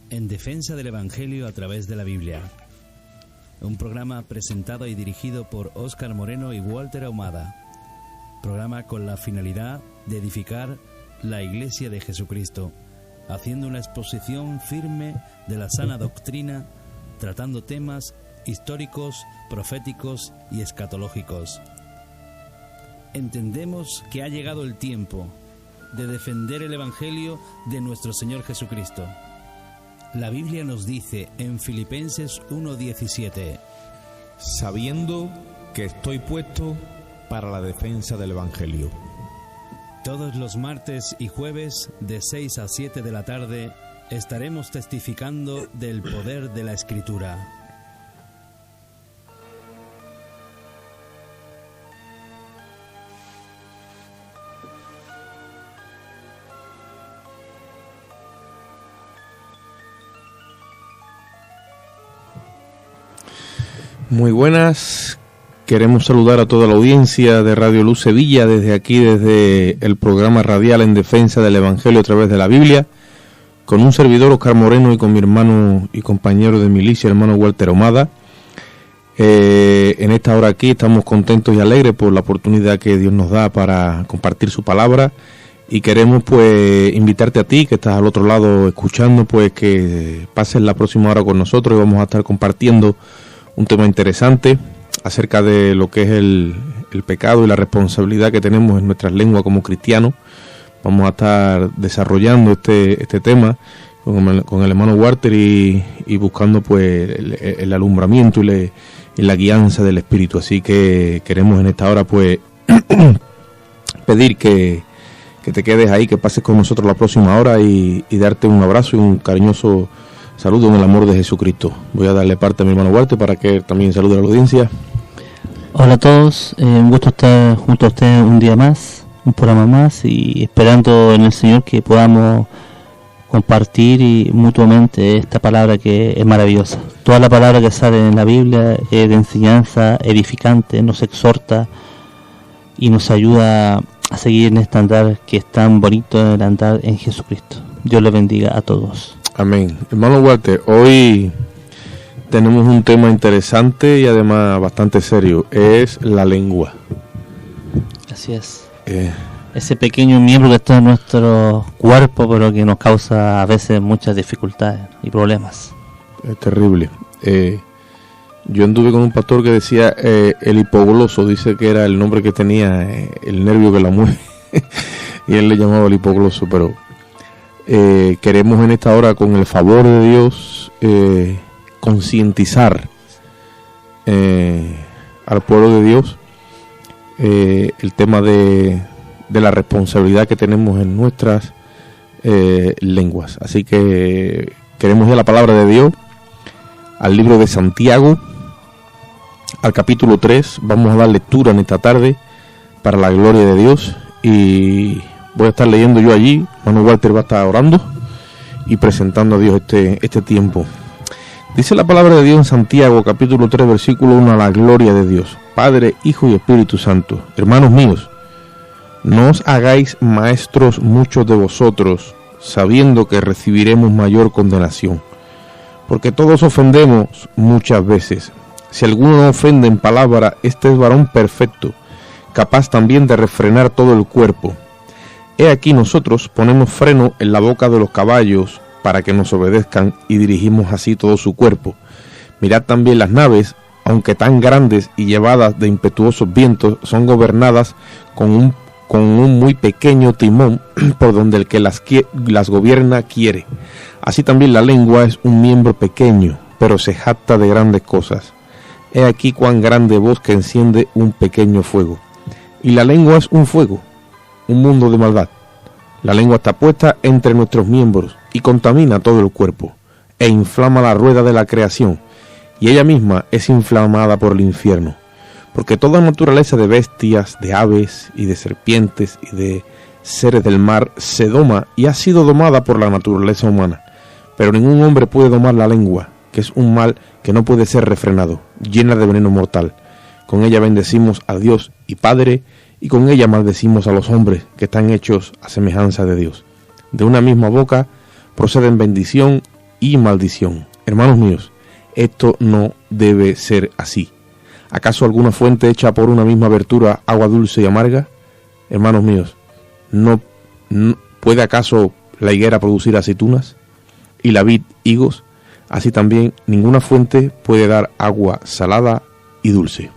En defensa del Evangelio a través de la Biblia. Un programa presentado y dirigido por Óscar Moreno y Walter Ahumada. Programa con la finalidad de edificar la Iglesia de Jesucristo, haciendo una exposición firme de la sana doctrina, tratando temas históricos, proféticos y escatológicos. Entendemos que ha llegado el tiempo de defender el Evangelio de nuestro Señor Jesucristo. La Biblia nos dice en Filipenses 1:17: sabiendo que estoy puesto para la defensa del Evangelio. Todos los martes y jueves de 6 a 7 de la tarde estaremos testificando del poder de la Escritura. Muy buenas, queremos saludar a toda la audiencia de Radio Luz Sevilla desde aquí, desde el programa radial en defensa del Evangelio a través de la Biblia, con un servidor Óscar Moreno y con mi hermano y compañero de milicia, hermano Walter Ahumada. En esta hora aquí estamos contentos y alegres por la oportunidad que Dios nos da para compartir su palabra, y queremos pues invitarte a ti que estás al otro lado escuchando, pues que pases la próxima hora con nosotros, y vamos a estar compartiendo un tema interesante acerca de lo que es el pecado y la responsabilidad que tenemos en nuestras lenguas como cristianos. Vamos a estar desarrollando este tema con el hermano Walter y buscando pues el alumbramiento y la guianza del Espíritu. Así que queremos en esta hora pues pedir que te quedes ahí, que pases con nosotros la próxima hora y darte un abrazo y un cariñoso saludo en el amor de Jesucristo. Voy a darle parte a mi hermano Walter para que también salude a la audiencia. Hola a todos, un gusto estar junto a ustedes un día más, un programa más, y esperando en el Señor que podamos compartir y mutuamente esta palabra que es maravillosa. Toda la palabra que sale en la Biblia es de enseñanza edificante, nos exhorta y nos ayuda a seguir en este andar que es tan bonito, el andar en Jesucristo. Dios los bendiga a todos. Amén. Hermano Walter, hoy tenemos un tema interesante y además bastante serio, es la lengua. Así es. Ese pequeño miembro que está en nuestro cuerpo, pero que nos causa a veces muchas dificultades y problemas. Es terrible. Yo anduve con un pastor que decía el hipogloso, dice que era el nombre que tenía el nervio que la mueve, y él le llamaba el hipogloso, pero queremos en esta hora, con el favor de Dios, concientizar al pueblo de Dios el tema de la responsabilidad que tenemos en nuestras lenguas. Así que queremos ir a la palabra de Dios, al libro de Santiago, al capítulo 3. Vamos a dar lectura en esta tarde para la gloria de Dios, y voy a estar leyendo yo allí. Hermano Walter va a estar orando y presentando a Dios este tiempo. Dice la palabra de Dios en Santiago, capítulo 3, versículo 1, a la gloria de Dios, Padre, Hijo y Espíritu Santo. Hermanos míos, no os hagáis maestros muchos de vosotros, sabiendo que recibiremos mayor condenación. Porque todos ofendemos muchas veces. Si alguno ofende en palabra, este es varón perfecto, capaz también de refrenar todo el cuerpo. He aquí nosotros ponemos freno en la boca de los caballos para que nos obedezcan, y dirigimos así todo su cuerpo. Mirad también las naves, aunque tan grandes y llevadas de impetuosos vientos, son gobernadas con un muy pequeño timón por donde el que las gobierna quiere. Así también la lengua es un miembro pequeño, pero se jacta de grandes cosas. He aquí cuán grande voz que enciende un pequeño fuego. Y la lengua es un fuego, un mundo de maldad. La lengua está puesta entre nuestros miembros y contamina todo el cuerpo, e inflama la rueda de la creación, y ella misma es inflamada por el infierno. Porque toda naturaleza de bestias, de aves y de serpientes y de seres del mar se doma y ha sido domada por la naturaleza humana. Pero ningún hombre puede domar la lengua, que es un mal que no puede ser refrenado, llena de veneno mortal. Con ella bendecimos a Dios y Padre, y con ella maldecimos a los hombres que están hechos a semejanza de Dios. De una misma boca proceden bendición y maldición. Hermanos míos, esto no debe ser así. ¿Acaso alguna fuente hecha por una misma abertura agua dulce y amarga? Hermanos míos, ¿no puede acaso la higuera producir aceitunas y la vid higos? Así también ninguna fuente puede dar agua salada y dulce.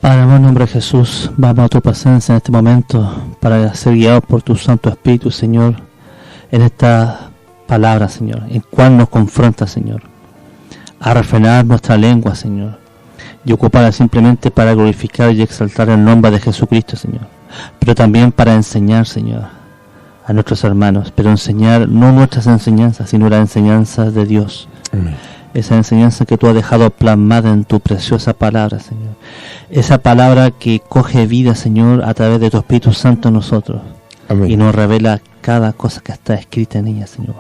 Padre, en el nombre de Jesús, vamos a tu presencia en este momento para ser guiados por tu Santo Espíritu, Señor, en esta palabra, Señor, en cual nos confronta, Señor, a refrenar nuestra lengua, Señor, y ocuparla simplemente para glorificar y exaltar el nombre de Jesucristo, Señor, pero también para enseñar, Señor, a nuestros hermanos, pero enseñar no nuestras enseñanzas, sino las enseñanzas de Dios. Amén. Esa enseñanza que tú has dejado plasmada en tu preciosa palabra, Señor. Esa palabra que coge vida, Señor, a través de tu Espíritu Santo en nosotros. Amén. Y nos revela cada cosa que está escrita en ella, Señor.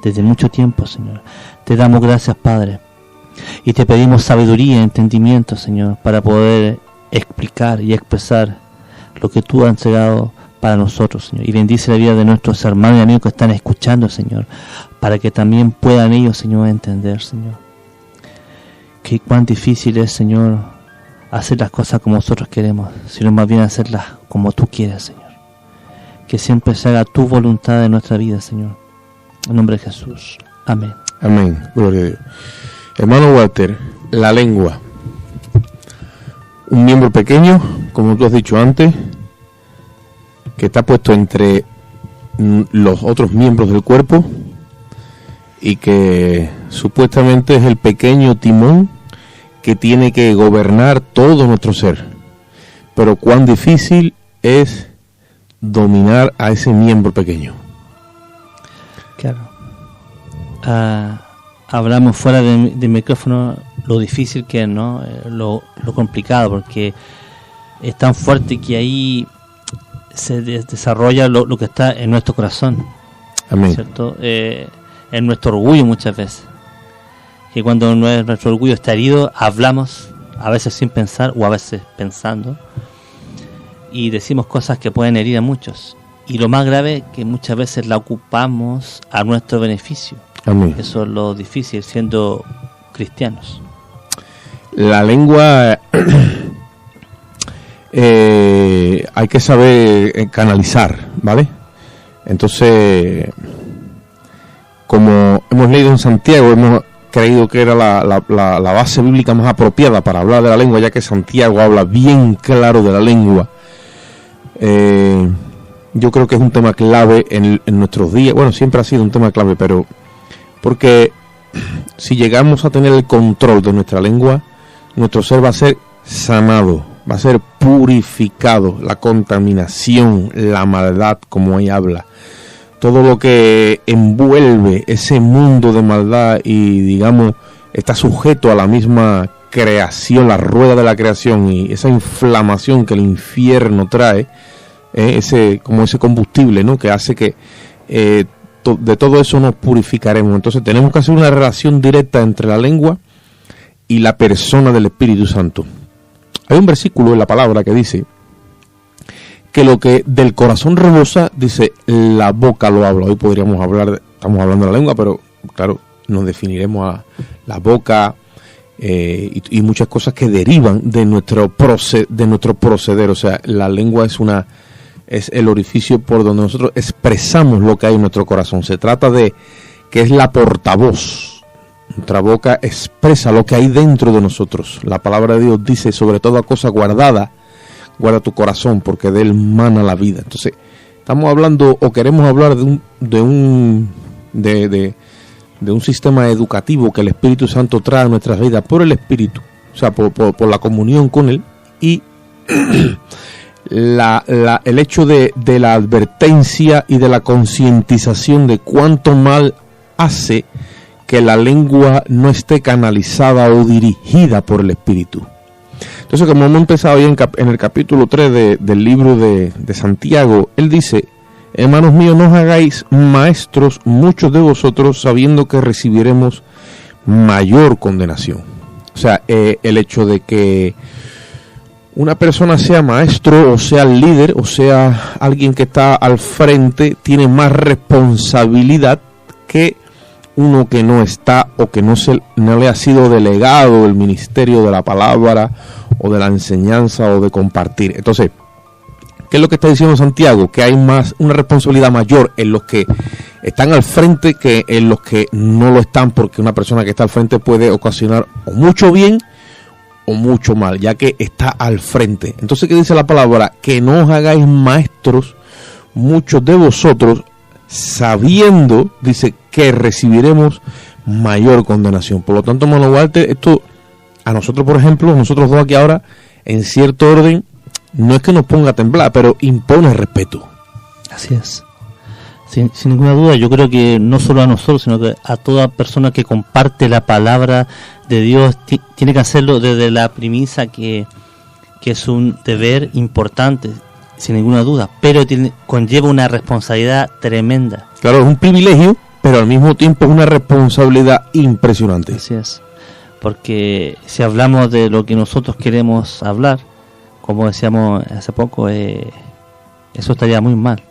Desde mucho tiempo, Señor. Te damos gracias, Padre. Y te pedimos sabiduría y entendimiento, Señor, para poder explicar y expresar lo que tú has entregado para nosotros, Señor. Y bendice la vida de nuestros hermanos y amigos que están escuchando, Señor, para que también puedan ellos, Señor, entender, Señor. Que cuán difícil es, Señor, hacer las cosas como nosotros queremos, sino más bien hacerlas como tú quieres, Señor. Que siempre se haga tu voluntad en nuestra vida, Señor. En nombre de Jesús. Amén. Amén. Gloria a Dios. Hermano Walter, la lengua. Un miembro pequeño, como tú has dicho antes, que está puesto entre los otros miembros del cuerpo y que supuestamente es el pequeño timón que tiene que gobernar todo nuestro ser. Pero cuán difícil es dominar a ese miembro pequeño. Claro. Hablamos fuera de micrófono lo difícil que es, ¿no? Lo complicado, porque es tan fuerte que ahí se desarrolla lo que está en nuestro corazón. Amén. ¿Cierto? En nuestro orgullo muchas veces. Que cuando nuestro orgullo está herido, hablamos, a veces sin pensar o a veces pensando, y decimos cosas que pueden herir a muchos. Y lo más grave, que muchas veces la ocupamos a nuestro beneficio. Amén. Eso es lo difícil siendo cristianos. La lengua hay que saber canalizar, ¿vale? Entonces, como hemos leído en Santiago, hemos creído que era la base bíblica más apropiada para hablar de la lengua, ya que Santiago habla bien claro de la lengua. Yo creo que es un tema clave en nuestros días. Bueno, siempre ha sido un tema clave, pero porque si llegamos a tener el control de nuestra lengua, nuestro ser va a ser sanado, va a ser purificado. La contaminación, la maldad, como ahí habla, todo lo que envuelve ese mundo de maldad y, digamos, está sujeto a la misma creación, la rueda de la creación, y esa inflamación que el infierno trae, ese combustible, ¿no?, que hace que de todo eso nos purificaremos. Entonces tenemos que hacer una relación directa entre la lengua y la persona del Espíritu Santo. Hay un versículo en la palabra que dice que lo que del corazón rebosa, dice, la boca lo habla. Hoy podríamos hablar, estamos hablando de la lengua, pero claro, nos definiremos a la boca y muchas cosas que derivan de nuestro proceder. O sea, la lengua es el orificio por donde nosotros expresamos lo que hay en nuestro corazón. Se trata de que es la portavoz. Nuestra boca expresa lo que hay dentro de nosotros. La palabra de Dios dice, sobre toda cosa guarda tu corazón, porque de él mana la vida. Entonces, estamos hablando, o queremos hablar de un sistema educativo que el Espíritu Santo trae a nuestras vidas por el Espíritu, o sea, por la comunión con él, y el hecho de la advertencia y de la concientización de cuánto mal hace que la lengua no esté canalizada o dirigida por el Espíritu. Entonces, como hemos empezado hoy en el capítulo 3 del libro de Santiago, él dice: hermanos míos, no os hagáis maestros muchos de vosotros, sabiendo que recibiremos mayor condenación. O sea, el hecho de que una persona sea maestro o sea líder o sea alguien que está al frente, tiene más responsabilidad que uno que no está o que no le ha sido delegado el ministerio de la palabra o de la enseñanza o de compartir. Entonces, ¿qué es lo que está diciendo Santiago? Que hay una responsabilidad mayor en los que están al frente que en los que no lo están, porque una persona que está al frente puede ocasionar o mucho bien o mucho mal, ya que está al frente. Entonces, ¿qué dice la palabra? Que no os hagáis maestros muchos de vosotros, sabiendo, dice, que recibiremos mayor condenación. Por lo tanto, hermano Walter, esto a nosotros, por ejemplo, nosotros dos aquí ahora, en cierto orden, no es que nos ponga a temblar, pero impone respeto. Así es. Sin ninguna duda, yo creo que no solo a nosotros, sino que a toda persona que comparte la palabra de Dios, tiene que hacerlo desde la premisa que es un deber importante, sin ninguna duda, pero conlleva una responsabilidad tremenda. Claro, es un privilegio, pero al mismo tiempo es una responsabilidad impresionante. Así es, porque si hablamos de lo que nosotros queremos hablar, como decíamos hace poco, eso estaría muy mal.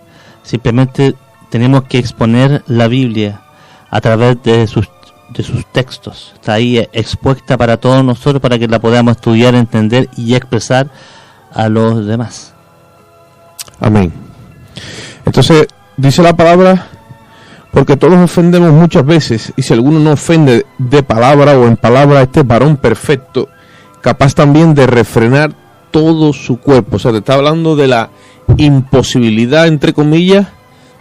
Simplemente tenemos que exponer la Biblia a través de sus textos. Está ahí expuesta para todos nosotros, para que la podamos estudiar, entender y expresar a los demás. Amén. Entonces, dice la palabra, porque todos ofendemos muchas veces, y si alguno no ofende de palabra o en palabra, este varón perfecto, capaz también de refrenar todo su cuerpo. O sea, te está hablando de la imposibilidad, entre comillas,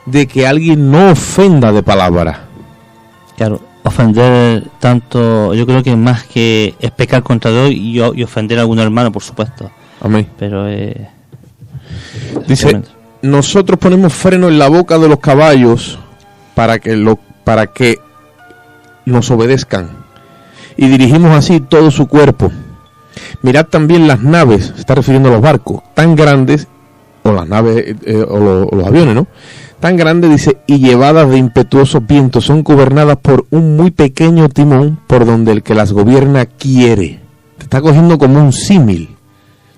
de que alguien no ofenda de palabra. Claro, ofender tanto, yo creo que más que es pecar contra Dios y ofender a algún hermano, por supuesto. Amén. Pero dice, nosotros ponemos freno en la boca de los caballos para que nos obedezcan, y dirigimos así todo su cuerpo. Mirad también las naves, se está refiriendo a los barcos, tan grandes, o las naves, o los aviones, ¿no? Tan grandes, dice, y llevadas de impetuosos vientos, son gobernadas por un muy pequeño timón, por donde el que las gobierna quiere. Te está cogiendo como un símil.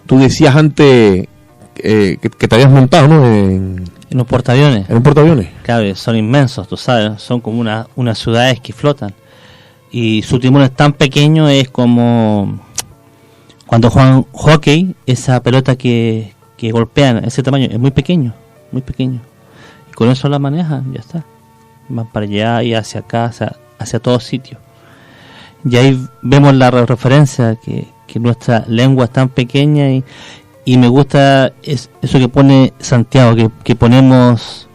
Tú decías antes que te habías montado, ¿no? En los portaaviones. En un portaaviones. Claro, son inmensos, tú sabes, son como unas ciudades que flotan. Y su timón es tan pequeño, es como cuando juegan hockey, esa pelota que golpean, ese tamaño, es muy pequeño, muy pequeño. Y con eso la manejan, ya está. Van para allá y hacia acá, hacia todos sitios. Y ahí vemos la referencia que nuestra lengua es tan pequeña, y me gusta eso que pone Santiago, que ponemos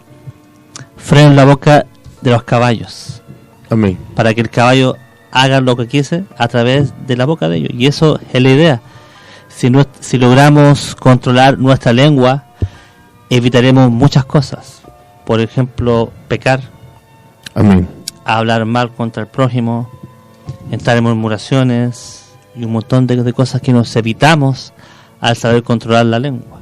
freno en la boca de los caballos. Amén. Para que el caballo haga lo que quise a través de la boca de ellos. Y eso es la idea. Si logramos controlar nuestra lengua, evitaremos muchas cosas. Por ejemplo, pecar. Amén. Hablar mal contra el prójimo, entrar en murmuraciones y un montón de cosas que nos evitamos al saber controlar la lengua.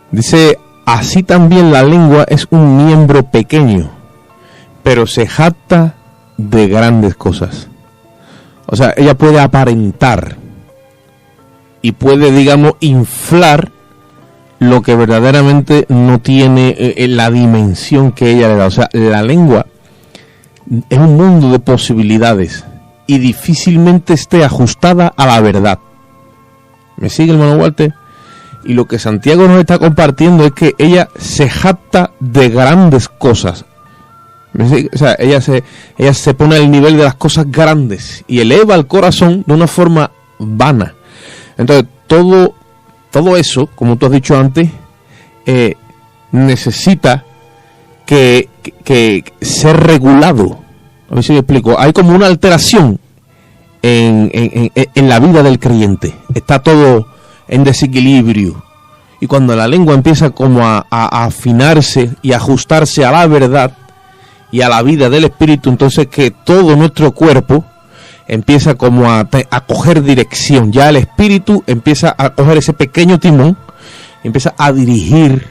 Dice, así también la lengua es un miembro pequeño, pero se jacta de grandes cosas. O sea, ella puede aparentar y puede, digamos, inflar lo que verdaderamente no tiene la dimensión que ella le da. O sea, la lengua es un mundo de posibilidades y difícilmente esté ajustada a la verdad. ¿Me sigue, hermano Walter? Y lo que Santiago nos está compartiendo es que ella se jacta de grandes cosas. ¿Me sigue? O sea, ella se pone al nivel de las cosas grandes y eleva el corazón de una forma vana. Entonces, todo eso, como tú has dicho antes, necesita que ser regulado. A ver si me explico. Hay como una alteración en la vida del creyente. Está todo en desequilibrio. Y cuando la lengua empieza como a afinarse y ajustarse a la verdad y a la vida del Espíritu, entonces que todo nuestro cuerpo empieza como a coger dirección. Ya el Espíritu empieza a coger ese pequeño timón, empieza a dirigir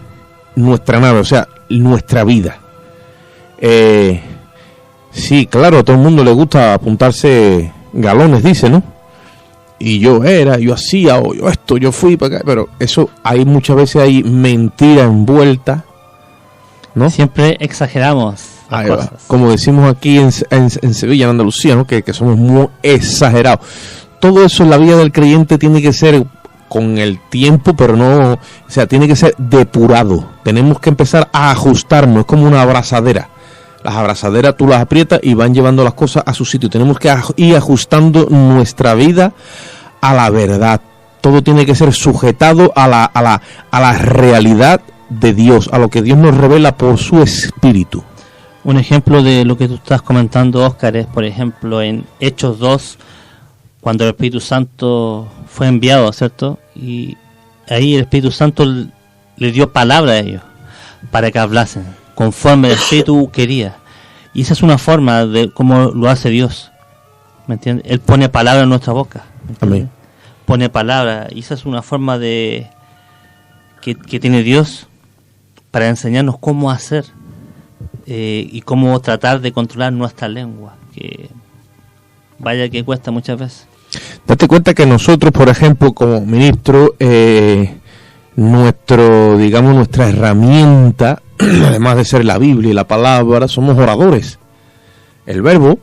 nuestra nave, o sea, nuestra vida. Sí, claro, a todo el mundo le gusta apuntarse galones, dice, ¿no? y yo hacía, o yo esto, yo fui para acá, pero eso hay muchas veces hay mentira envuelta, ¿no? Siempre exageramos las cosas. Como decimos aquí en Sevilla, en Andalucía, ¿no? Que somos muy exagerados. Todo eso en la vida del creyente tiene que ser con el tiempo, pero no, o sea, tiene que ser depurado. Tenemos que empezar a ajustarnos, es como una abrazadera. Las abrazaderas tú las aprietas y van llevando las cosas a su sitio. Tenemos que ir ajustando nuestra vida a la verdad. Todo tiene que ser sujetado a la realidad de Dios, a lo que Dios nos revela por su Espíritu. Un ejemplo de lo que tú estás comentando, Óscar, es por ejemplo en Hechos 2, cuando el Espíritu Santo fue enviado, ¿cierto? Y ahí el Espíritu Santo le dio palabra a ellos para que hablasen conforme el Espíritu quería. Y esa es una forma de cómo lo hace Dios, ¿me entiendes? Él pone palabra en nuestra boca, Amén. Pone palabra, y esa es una forma de que tiene Dios para enseñarnos cómo hacer y cómo tratar de controlar nuestra lengua, que vaya que cuesta muchas veces. Date cuenta que nosotros, por ejemplo, como ministro, nuestra herramienta, además de ser la Biblia y la palabra, somos oradores. El verbo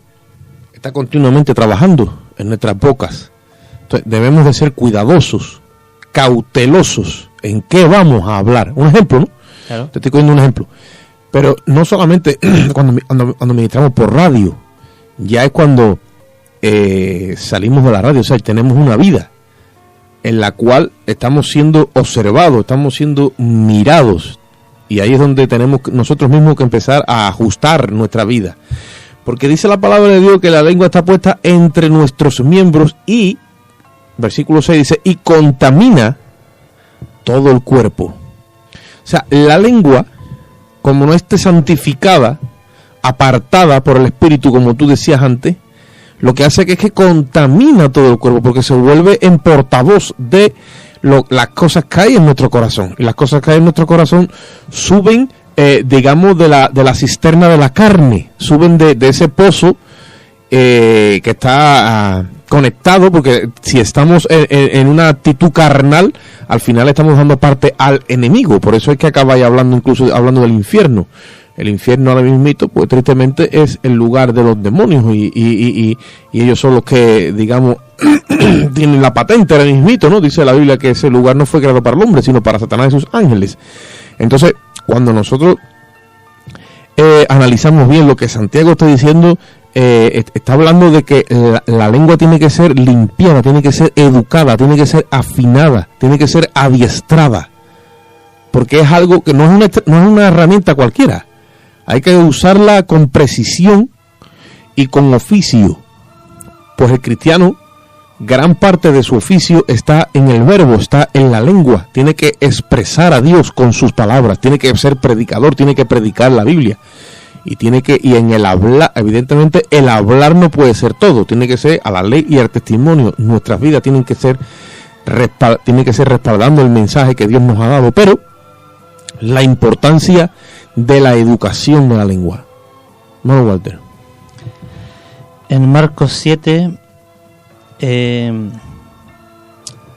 está continuamente trabajando en nuestras bocas. Entonces, debemos de ser cuidadosos, cautelosos en qué vamos a hablar. Un ejemplo, ¿no? Claro. Te estoy poniendo un ejemplo. Pero no solamente cuando ministramos por radio, ya es cuando salimos de la radio, o sea, tenemos una vida en la cual estamos siendo observados, estamos siendo mirados, y ahí es donde tenemos nosotros mismos que empezar a ajustar nuestra vida, porque dice la palabra de Dios que la lengua está puesta entre nuestros miembros y, versículo 6 dice, y contamina todo el cuerpo. O sea, la lengua, como no esté santificada, apartada por el Espíritu, como tú decías antes, lo que hace es que contamina todo el cuerpo, porque se vuelve en portavoz de las cosas que hay en nuestro corazón. Y las cosas que hay en nuestro corazón suben, digamos, de la cisterna de la carne, suben de ese pozo que está conectado, porque si estamos en una actitud carnal, al final estamos dando parte al enemigo. Por eso es que acaba ahí incluso hablando del infierno. El infierno ahora mismito, pues tristemente es el lugar de los demonios y ellos son los que, digamos, tienen la patente ahora mismito, ¿no? Dice la Biblia que ese lugar no fue creado para el hombre, sino para Satanás y sus ángeles. Entonces, cuando nosotros analizamos bien lo que Santiago está diciendo, está hablando de que la lengua tiene que ser limpiada, tiene que ser educada, tiene que ser afinada, tiene que ser adiestrada, porque es algo que no es una herramienta cualquiera. Hay que usarla con precisión y con oficio, pues el cristiano, gran parte de su oficio está en el verbo, está en la lengua. Tiene que expresar a Dios con sus palabras, tiene que ser predicador, tiene que predicar la Biblia. Y en el hablar, evidentemente el hablar no puede ser todo, tiene que ser a la ley y al testimonio. Nuestras vidas tienen que ser respaldando el mensaje que Dios nos ha dado, pero la importancia de la educación de la lengua. No, Walter. En Marcos 7,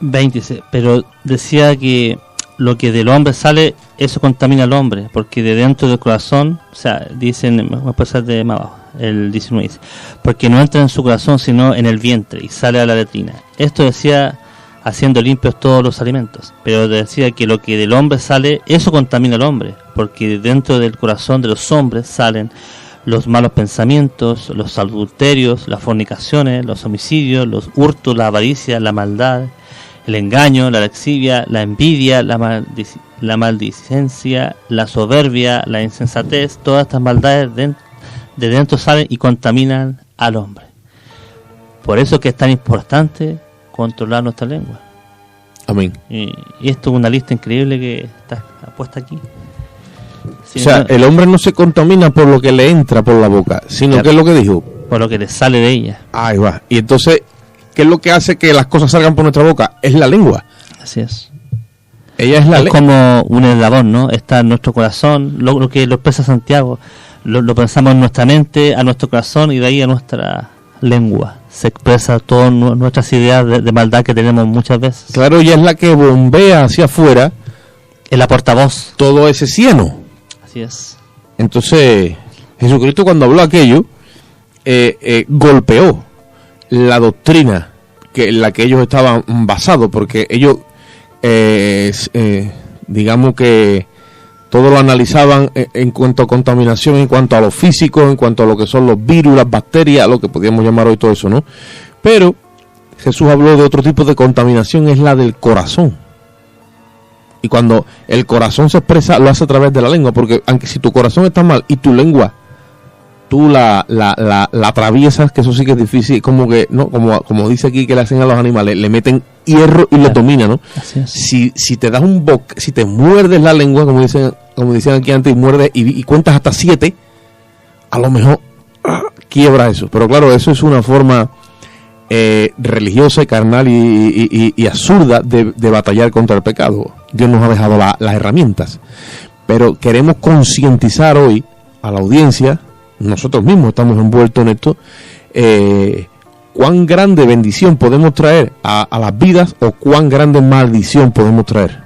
20, pero decía que lo que del hombre sale, eso contamina al hombre, porque de dentro del corazón, o sea, dicen, voy a pasar de más abajo, el 19 dice, porque no entra en su corazón sino en el vientre y sale a la letrina. Esto decía haciendo limpios todos los alimentos, pero decía que lo que del hombre sale, eso contamina al hombre, porque dentro del corazón de los hombres salen los malos pensamientos, los adulterios, las fornicaciones, los homicidios, los hurtos, la avaricia, la maldad, el engaño, la lascivia, la envidia, la maldicencia, la soberbia, la insensatez. Todas estas maldades de dentro salen y contaminan al hombre. Por eso es que es tan importante controlar nuestra lengua. Amén. Y esto es una lista increíble que está puesta aquí. O sea, el hombre no se contamina por lo que le entra por la boca, sino claro, que es lo que dijo, por lo que le sale de ella. Ahí va. Y entonces, ¿qué es lo que hace que las cosas salgan por nuestra boca? Es la lengua. Así es. Ella es la lengua. Es como un eslabón, ¿no? Está en nuestro corazón, lo que lo expresa Santiago. Lo pensamos en nuestra mente, a nuestro corazón y de ahí a nuestra lengua. Se expresa todas nuestras ideas de maldad que tenemos muchas veces. Claro, ella es la que bombea hacia afuera. Es la portavoz. Todo ese cieno. Así es. Entonces, Jesucristo cuando habló aquello, golpeó la doctrina en la que ellos estaban basados, porque ellos, digamos que todo lo analizaban en cuanto a contaminación, en cuanto a lo físico, en cuanto a lo que son los virus, las bacterias, lo que podríamos llamar hoy todo eso, ¿no? Pero Jesús habló de otro tipo de contaminación, es la del corazón. Y cuando el corazón se expresa, lo hace a través de la lengua, porque aunque si tu corazón está mal y tu lengua, tú la atraviesas, que eso sí que es difícil, como que, ¿no? Como dice aquí que le hacen a los animales, le meten hierro y lo dominan, ¿no? Así es. Si te das si te muerdes la lengua, como decían aquí antes, y muerdes y cuentas hasta 7, a lo mejor quiebra eso. Pero claro, eso es una forma religiosa y carnal y absurda de batallar contra el pecado. Dios nos ha dejado las herramientas, pero queremos concientizar hoy a la audiencia, nosotros mismos estamos envueltos en esto, cuán grande bendición podemos traer a las vidas o cuán grande maldición podemos traer.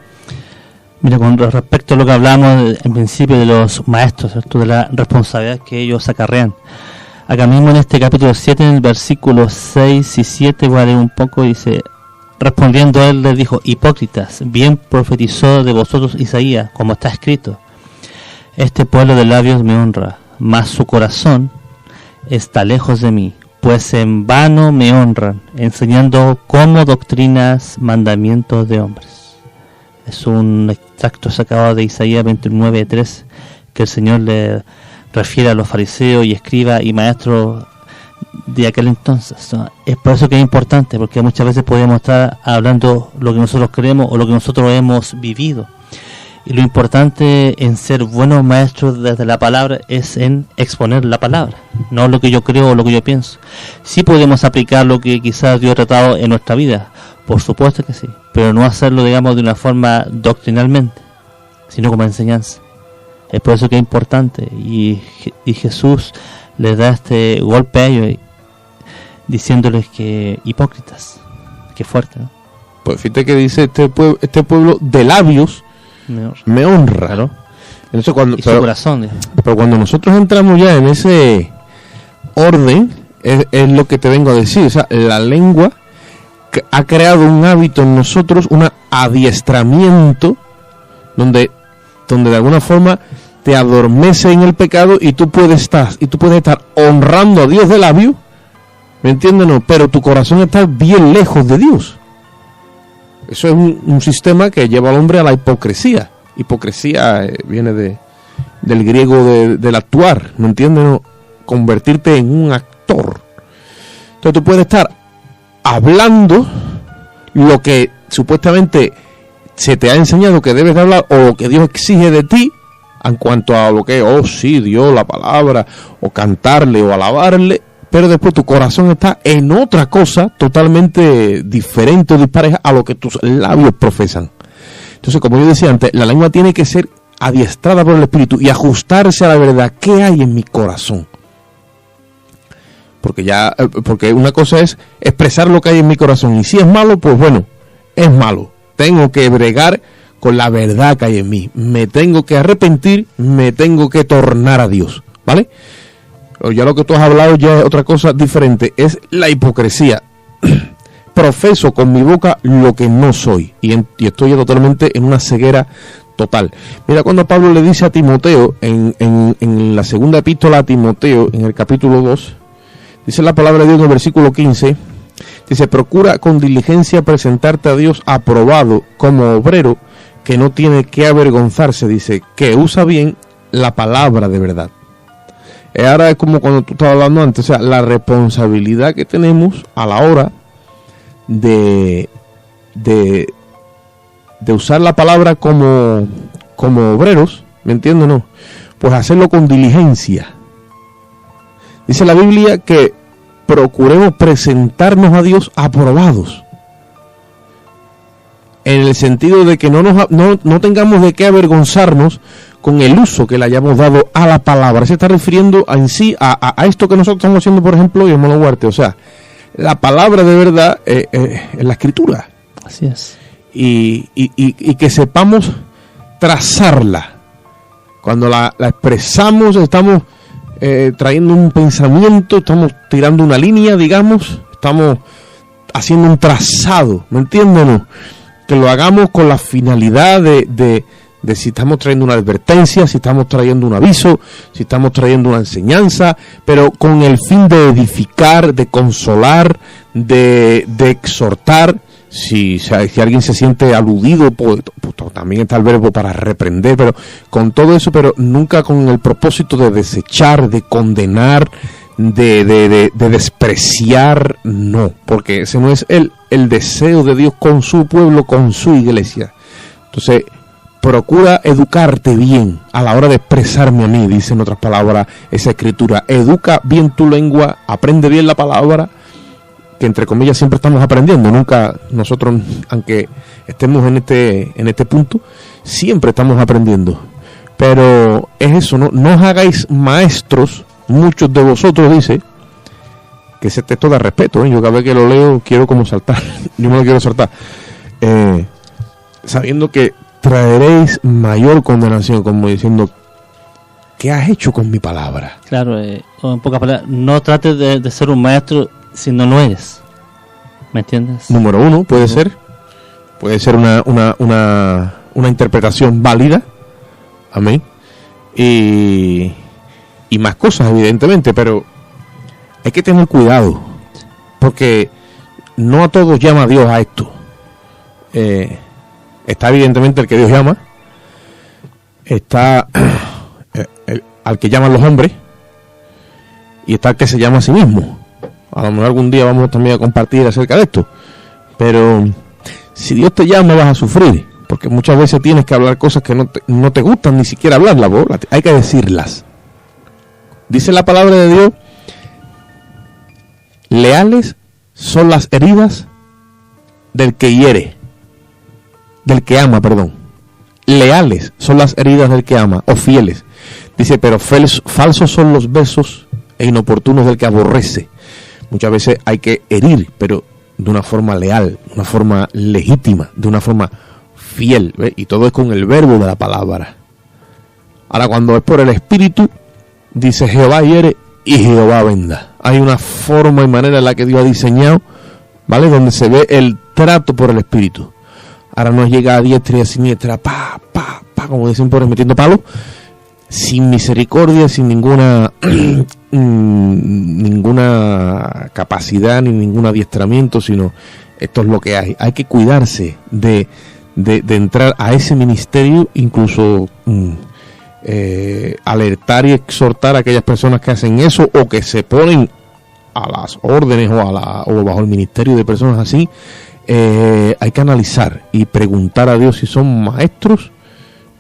Mira, con respecto a lo que hablamos en principio de los maestros, ¿cierto? De la responsabilidad que ellos acarrean. Acá mismo en este capítulo 7, en el versículo 6 y 7, voy a leer un poco, dice: respondiendo él les dijo: hipócritas, bien profetizó de vosotros Isaías, como está escrito: este pueblo de labios me honra, mas su corazón está lejos de mí, pues en vano me honran, enseñando como doctrinas mandamientos de hombres. Es un extracto sacado de Isaías 29:3, que el Señor le refiere a los fariseos y escribas y maestros de aquel entonces. Es por eso que es importante, porque muchas veces podemos estar hablando lo que nosotros creemos o lo que nosotros hemos vivido. Y lo importante en ser buenos maestros desde la palabra es en exponer la palabra, no lo que yo creo o lo que yo pienso. Sí podemos aplicar lo que quizás Dios ha tratado en nuestra vida, por supuesto que sí, pero no hacerlo, digamos, de una forma doctrinalmente, sino como enseñanza. Es por eso que es importante, y Jesús les da este golpe a ellos, diciéndoles que hipócritas. Qué fuerte, ¿no? Pues fíjate que dice este pueblo de labios me honra. Claro. Entonces, su corazón. Pero cuando nosotros entramos ya en ese orden, es lo que te vengo a decir. O sea, la lengua ha creado un hábito en nosotros, un adiestramiento, donde de alguna forma te adormece en el pecado y tú puedes estar honrando a Dios de labio, ¿me entiendes? No, pero tu corazón está bien lejos de Dios. Eso es un sistema que lleva al hombre a la hipocresía. Hipocresía viene del griego del actuar, ¿me entiendes? No, convertirte en un actor. Entonces tú puedes estar hablando lo que supuestamente se te ha enseñado que debes de hablar, o lo que Dios exige de ti en cuanto a lo que sí, Dios, la palabra, o cantarle o alabarle, pero después tu corazón está en otra cosa totalmente diferente o dispareja a lo que tus labios profesan. Entonces, como yo decía antes, la lengua tiene que ser adiestrada por el Espíritu y ajustarse a la verdad. ¿Qué hay en mi corazón? Porque una cosa es expresar lo que hay en mi corazón, y si es malo, pues bueno, es malo. Tengo que bregar con la verdad que hay en mí. Me tengo que arrepentir, me tengo que tornar a Dios, ¿vale? Ya lo que tú has hablado ya es otra cosa diferente, es la hipocresía. Profeso con mi boca lo que no soy, y estoy totalmente en una ceguera total. Mira cuando Pablo le dice a Timoteo, en la segunda epístola a Timoteo, en el capítulo 2, dice la palabra de Dios en el versículo 15, dice: procura con diligencia presentarte a Dios aprobado como obrero que no tiene que avergonzarse, dice, que usa bien la palabra de verdad. Ahora es como cuando tú estabas hablando antes, o sea, la responsabilidad que tenemos a la hora de usar la palabra como obreros, ¿me entiendes? No, pues hacerlo con diligencia. Dice la Biblia que procuremos presentarnos a Dios aprobados, en el sentido de que no tengamos de qué avergonzarnos con el uso que le hayamos dado a la palabra. Se está refiriendo en sí a esto que nosotros estamos haciendo, por ejemplo, y hermano Huarte. O sea, la palabra de verdad es la escritura. Así es. Y que sepamos trazarla. Cuando la expresamos, estamos trayendo un pensamiento, estamos tirando una línea, digamos, estamos haciendo un trazado, ¿me entienden? Que lo hagamos con la finalidad de si estamos trayendo una advertencia, si estamos trayendo un aviso, si estamos trayendo una enseñanza, pero con el fin de edificar, de consolar, de exhortar. Si alguien se siente aludido, pues también está el verbo para reprender, pero con todo eso, pero nunca con el propósito de desechar, de condenar, de despreciar, no, porque ese no es el deseo de Dios con su pueblo, con su iglesia. Entonces, procura educarte bien a la hora de expresarme a mí, dice en otras palabras esa escritura. Educa bien tu lengua, aprende bien la palabra, que entre comillas siempre estamos aprendiendo, nunca nosotros, aunque estemos en este punto, siempre estamos aprendiendo. Pero es eso, no os hagáis maestros, muchos de vosotros, dice, que ese texto da respeto, yo cada vez que lo leo quiero como saltar, yo me lo quiero saltar, sabiendo que traeréis mayor condenación, como diciendo, ¿qué has hecho con mi palabra? Claro, o en pocas palabras, no trates de ser un maestro si no lo eres, ¿me entiendes? Número uno, puede ser una interpretación válida, amén, y más cosas evidentemente, pero hay que tener cuidado, porque no a todos llama Dios a esto. Está evidentemente el que Dios llama, está al que llaman los hombres, y está el que se llama a sí mismo. A lo mejor algún día vamos también a compartir acerca de esto, pero si Dios te llama vas a sufrir, porque muchas veces tienes que hablar cosas que no te gustan ni siquiera hablarlas, hay que decirlas. Dice la palabra de Dios, leales son las heridas del que hiere, del que ama, perdón. Leales son las heridas del que ama, o fieles. Dice, pero falsos son los besos e inoportunos del que aborrece. Muchas veces hay que herir, pero de una forma leal, de una forma legítima, de una forma fiel, ¿ves? Y todo es con el verbo de la palabra. Ahora, cuando es por el Espíritu, dice Jehová hiere y Jehová venda. Hay una forma y manera en la que Dios ha diseñado, ¿vale? Donde se ve el trato por el Espíritu. Ahora no llega a diestra y a siniestra, como dicen por ahí, metiendo palos, sin misericordia, sin ninguna capacidad ni ningún adiestramiento, sino esto es lo que hay. Hay que cuidarse de entrar a ese ministerio, incluso alertar y exhortar a aquellas personas que hacen eso o que se ponen a las órdenes o bajo el ministerio de personas así. Hay que analizar y preguntar a Dios si son maestros,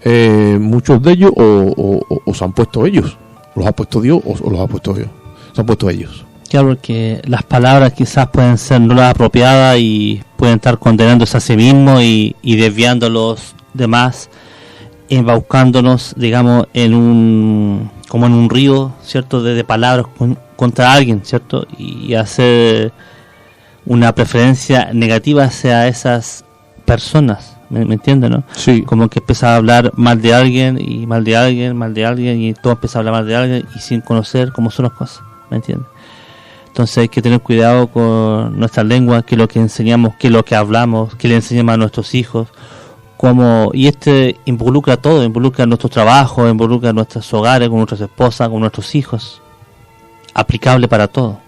muchos de ellos, o se han puesto ellos, los ha puesto Dios o los ha puesto Dios, se han puesto ellos. Claro, porque las palabras quizás pueden ser no las apropiadas y pueden estar condenándose a sí mismos y desviando a los demás, embaucándonos, digamos, como en un río, ¿cierto?, de palabras contra alguien, ¿cierto?, y hacer una preferencia negativa hacia esas personas, ¿me entiendes, no? Sí. Como que empieza a hablar mal de alguien y mal de alguien y todo empieza a hablar mal de alguien y sin conocer cómo son las cosas, ¿me entiendes? Entonces hay que tener cuidado con nuestra lengua, que es lo que enseñamos, que es lo que hablamos, que le enseñamos a nuestros hijos, y involucra todo, involucra nuestro trabajo, involucra nuestros hogares, con nuestras esposas, con nuestros hijos, aplicable para todo,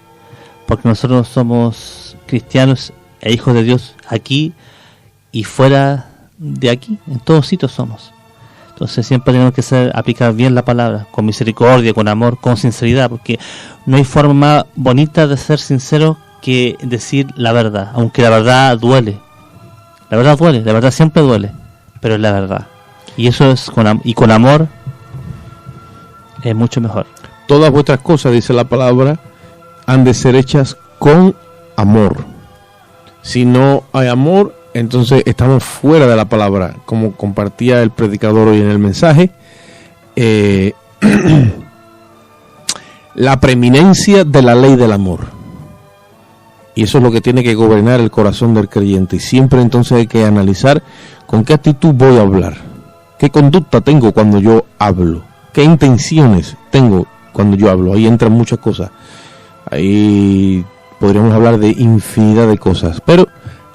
porque nosotros somos cristianos e hijos de Dios aquí y fuera de aquí, en todos sitios somos. Entonces siempre tenemos que aplicar bien la palabra, con misericordia, con amor, con sinceridad, porque no hay forma más bonita de ser sincero que decir la verdad, aunque la verdad duele. La verdad duele, la verdad siempre duele, pero es la verdad. Y eso es con amor es mucho mejor. Todas vuestras cosas, dice la palabra, han de ser hechas con amor. Si no hay amor, entonces estamos fuera de la palabra, como compartía el predicador hoy en el mensaje. la preeminencia de la ley del amor. Y eso es lo que tiene que gobernar el corazón del creyente. Y siempre entonces hay que analizar con qué actitud voy a hablar, qué conducta tengo cuando yo hablo, qué intenciones tengo cuando yo hablo. Ahí entran muchas cosas. Ahí podríamos hablar de infinidad de cosas, pero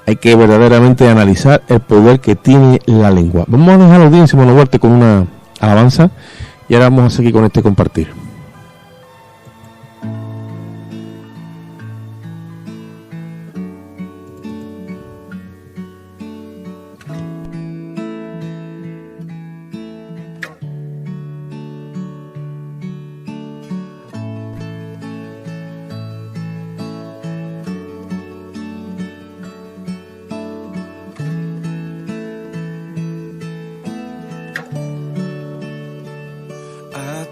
hay que verdaderamente analizar el poder que tiene la lengua. Vamos a dejar a la audiencia, Manuel Huarte, con una alabanza y ahora vamos a seguir con este compartir.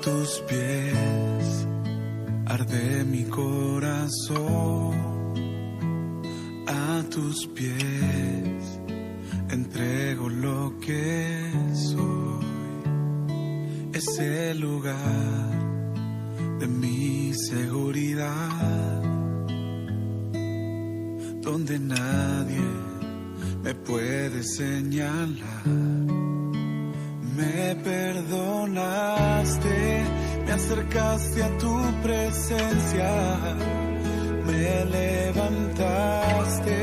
tus pies arde mi corazón, a tus pies entrego lo que soy. Es el lugar de mi seguridad, donde nadie me puede señalar. Me perdonaste, me acercaste a tu presencia, me levantaste,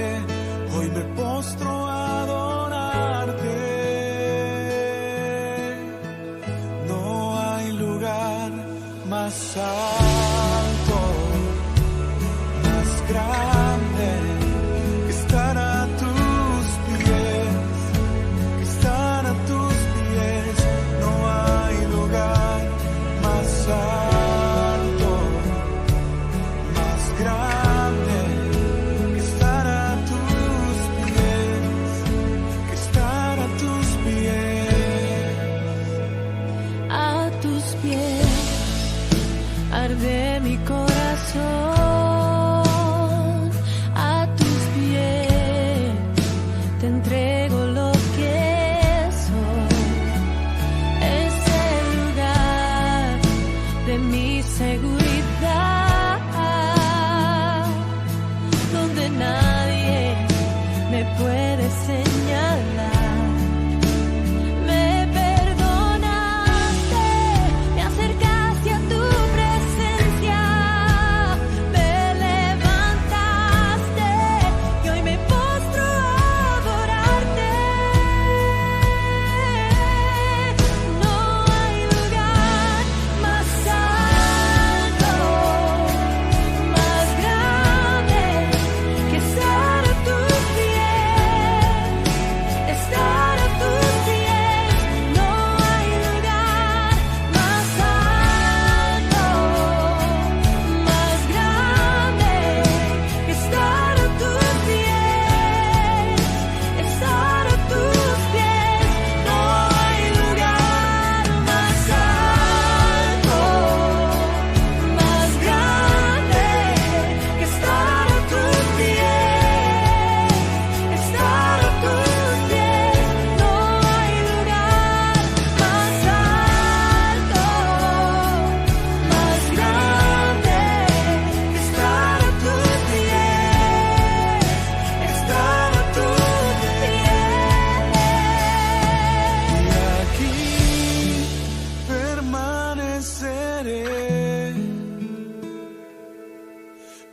hoy me postro a adorarte. No hay lugar más alto, más grande que estar a tus pies, que estar a tus pies. No hay lugar más alto, más grande que estar a tus pies, que estar a tus pies. A tus pies arde mi corazón.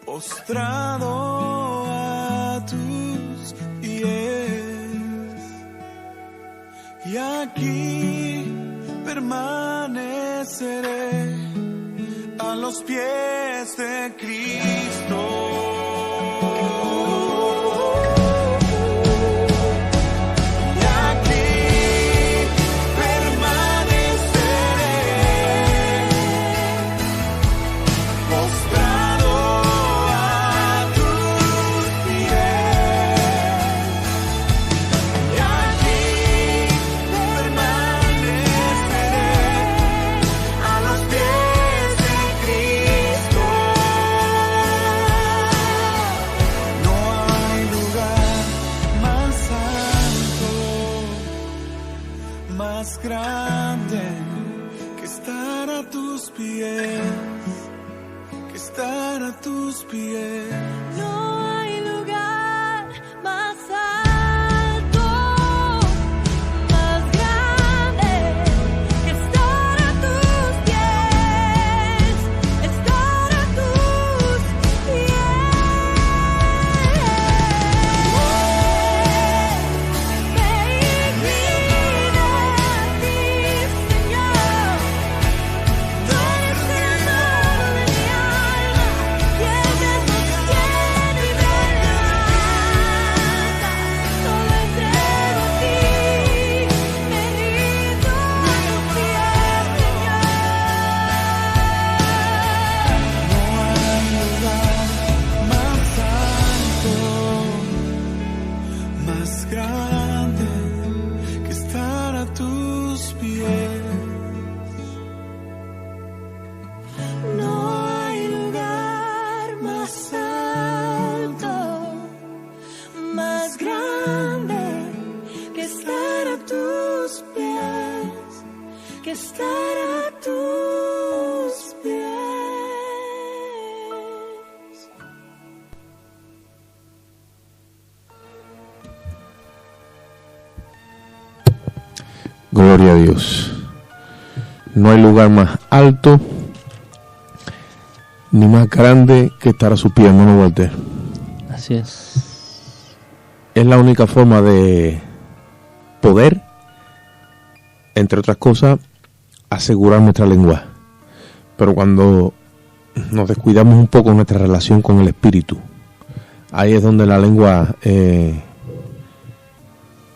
Postrado a tus pies, y aquí permaneceré a los pies de Cristo. Más grande que a tus pies, que estar a tus pies. No hay lugar más alto, más grande que estar a tus pies, estar a tus pies. Gloria a Dios. No hay lugar más alto ni más grande que estar a sus pies, hermano Walter. Así es. Es la única forma de poder, entre otras cosas, asegurar nuestra lengua. Pero cuando nos descuidamos un poco nuestra relación con el Espíritu, ahí es donde la lengua,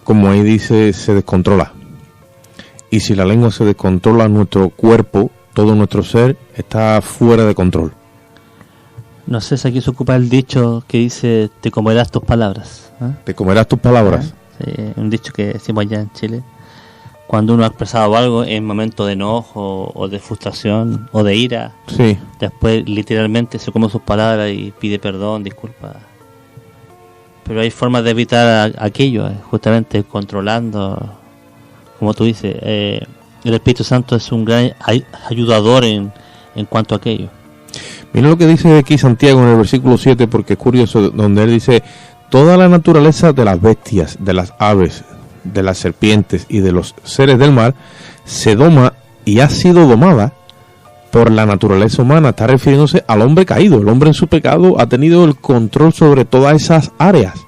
como ahí dice, se descontrola. Y si la lengua se descontrola, nuestro cuerpo, todo nuestro ser, está fuera de control. No sé si aquí se ocupa el dicho que dice, te comerás tus palabras. ¿Eh? Te comerás tus palabras. Sí, un dicho que decimos allá en Chile. Cuando uno ha expresado algo en momento de enojo o de frustración o de ira, sí, después literalmente se come sus palabras y pide perdón, disculpa. Pero hay formas de evitar aquello, justamente controlando. Como tú dices, el Espíritu Santo es un gran ayudador en cuanto a aquello. Mira lo que dice aquí Santiago en el versículo 7, porque es curioso, donde él dice, toda la naturaleza de las bestias, de las aves, de las serpientes y de los seres del mar, se doma y ha sido domada por la naturaleza humana. Está refiriéndose al hombre caído. El hombre en su pecado ha tenido el control sobre todas esas áreas.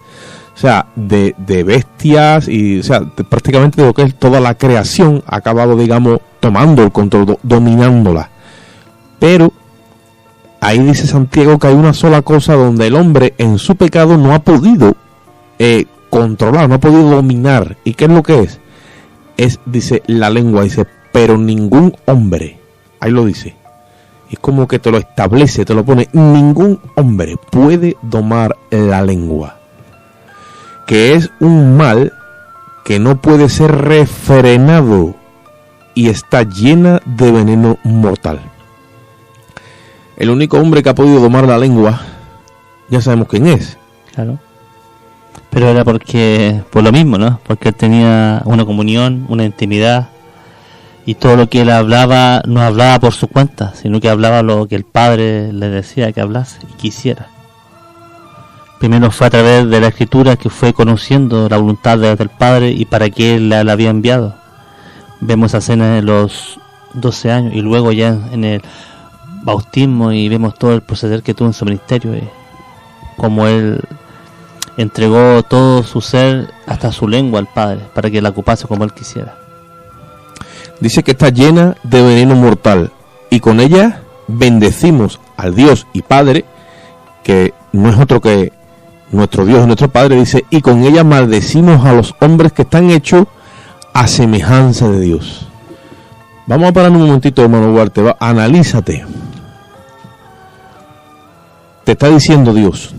O sea, de bestias y, o sea, prácticamente de lo que es toda la creación ha acabado, digamos, tomando el control, dominándola. Pero ahí dice Santiago que hay una sola cosa donde el hombre en su pecado no ha podido controlar, no ha podido dominar. ¿Y qué es lo que es? Es, dice, la lengua, dice, pero ningún hombre, ahí lo dice, es como que te lo establece, te lo pone, ningún hombre puede domar la lengua, que es un mal que no puede ser refrenado y está llena de veneno mortal. El único hombre que ha podido domar la lengua, ya sabemos quién es. Claro. Pero era por lo mismo, ¿no? Porque él tenía una comunión, una intimidad, y todo lo que él hablaba no hablaba por su cuenta, sino que hablaba lo que el Padre le decía que hablase y quisiera. Primero fue a través de la Escritura que fue conociendo la voluntad del Padre y para qué él la había enviado. Vemos esa escena en los 12 años y luego ya en el bautismo, y vemos todo el proceder que tuvo en su ministerio, como él entregó todo su ser, hasta su lengua, al Padre, para que la ocupase como él quisiera. Dice que está llena de veneno mortal, y con ella bendecimos al Dios y Padre, que no es otro que nuestro Dios y nuestro Padre. Dice, y con ella maldecimos a los hombres que están hechos a semejanza de Dios. Vamos a parar un momentito, hermano Duarte, analízate. Te está diciendo Dios,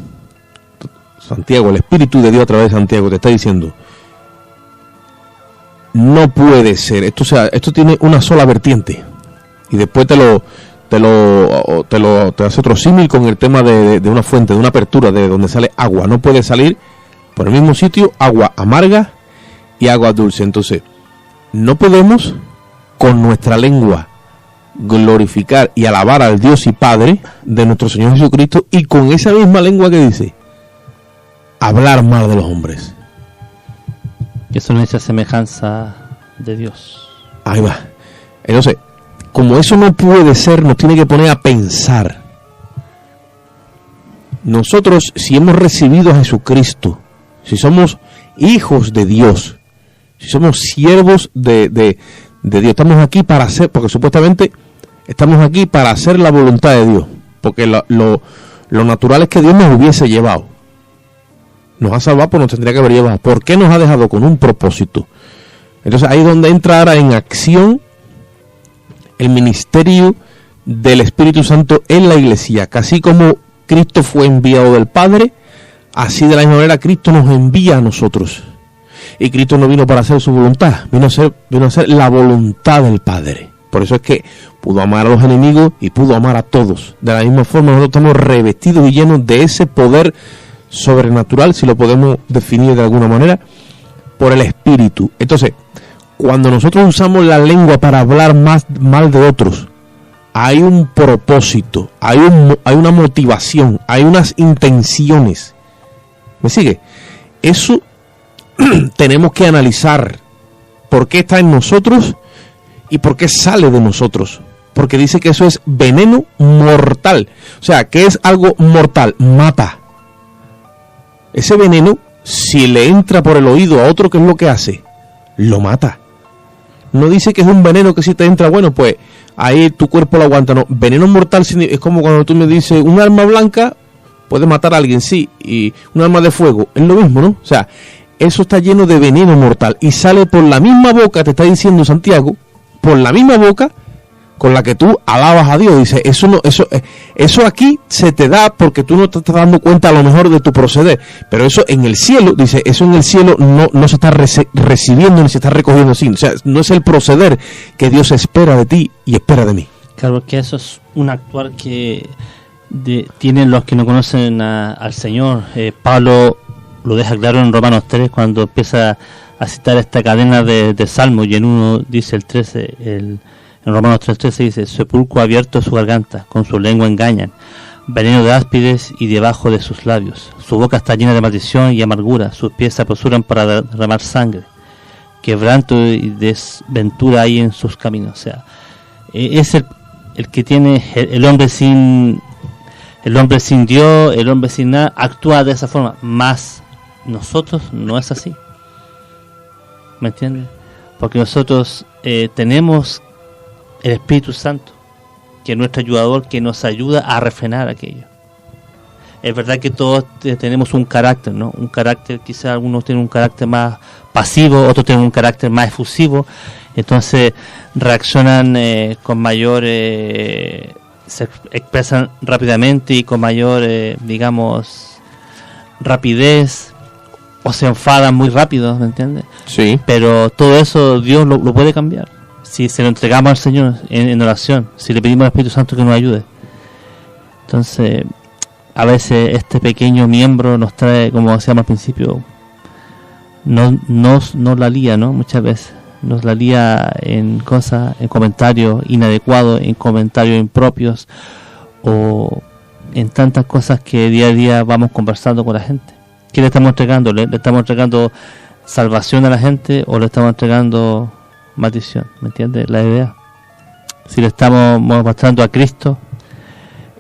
Santiago, el Espíritu de Dios a través de Santiago te está diciendo, no puede ser, esto tiene una sola vertiente, y después te hace otro símil con el tema de una fuente, de una apertura de donde sale agua. No puede salir por el mismo sitio agua amarga y agua dulce. Entonces, no podemos con nuestra lengua glorificar y alabar al Dios y Padre de nuestro Señor Jesucristo, y con esa misma lengua que dice, hablar mal de los hombres. Eso no es esa semejanza de Dios. Ahí va. Entonces, como eso no puede ser, nos tiene que poner a pensar. Nosotros, si hemos recibido a Jesucristo, si somos hijos de Dios, si somos siervos de Dios, estamos aquí para hacer, porque supuestamente estamos aquí para hacer la voluntad de Dios, porque lo natural es que Dios nos hubiese llevado. Nos ha salvado, pues nos tendría que haber llevado. ¿Por qué nos ha dejado? Con un propósito. Entonces ahí es donde entra ahora en acción el ministerio del Espíritu Santo en la iglesia, que así como Cristo fue enviado del Padre, así de la misma manera Cristo nos envía a nosotros. Y Cristo no vino para hacer su voluntad, vino a hacer la voluntad del Padre. Por eso es que pudo amar a los enemigos y pudo amar a todos. De la misma forma nosotros estamos revestidos y llenos de ese poder sobrenatural, si lo podemos definir de alguna manera, por el Espíritu. Entonces, cuando nosotros usamos la lengua para hablar más mal de otros, hay un propósito, hay una motivación, hay unas intenciones. ¿Me sigue? Eso tenemos que analizar por qué está en nosotros y por qué sale de nosotros. Porque dice que eso es veneno mortal. O sea, que es algo mortal, mata. Ese veneno, si le entra por el oído a otro, ¿qué es lo que hace? Lo mata. No dice que es un veneno que si te entra, bueno, pues ahí tu cuerpo lo aguanta. No, veneno mortal es como cuando tú me dices, un arma blanca puede matar a alguien, sí, y un arma de fuego, es lo mismo, ¿no? O sea, eso está lleno de veneno mortal y sale por la misma boca, te está diciendo Santiago, por la misma boca con la que tú alabas a Dios. Dice, eso aquí se te da porque tú no te estás dando cuenta a lo mejor de tu proceder, pero eso en el cielo, dice, eso en el cielo no se está recibiendo ni se está recogiendo así. O sea, no es el proceder que Dios espera de ti y espera de mí. Claro, que eso es un actuar que tienen los que no conocen al Señor. Pablo lo deja claro en Romanos 3 cuando empieza a citar esta cadena de salmos, y en uno dice el 13, en Romanos 3:13 dice, sepulcro abierto su garganta, con su lengua engañan, veneno de áspides y debajo de sus labios, su boca está llena de maldición y amargura, sus pies se apresuran para derramar sangre, quebranto y desventura hay en sus caminos. O sea, es el que tiene el hombre sin Dios, el hombre sin nada, actúa de esa forma, más nosotros no es así. ¿Me entiendes? Porque nosotros tenemos el Espíritu Santo, que es nuestro ayudador, que nos ayuda a refrenar aquello. Es verdad que todos tenemos un carácter, ¿no? Un carácter, quizás algunos tienen un carácter más pasivo, otros tienen un carácter más efusivo, entonces reaccionan con mayor, se expresan rápidamente y con mayor, digamos, rapidez, o se enfadan muy rápido, ¿me entiendes? Sí. Pero todo eso Dios lo puede cambiar si se lo entregamos al Señor en oración, si le pedimos al Espíritu Santo que nos ayude. Entonces, a veces este pequeño miembro nos trae, como decíamos al principio, nos la lía, ¿no? Muchas veces nos la lía en cosas, en comentarios inadecuados, en comentarios impropios, o en tantas cosas que día a día vamos conversando con la gente. ¿Qué le estamos entregando? ¿Le estamos entregando salvación a la gente o le estamos entregando maldición? ¿Me entiendes la idea? Si le estamos mostrando a Cristo,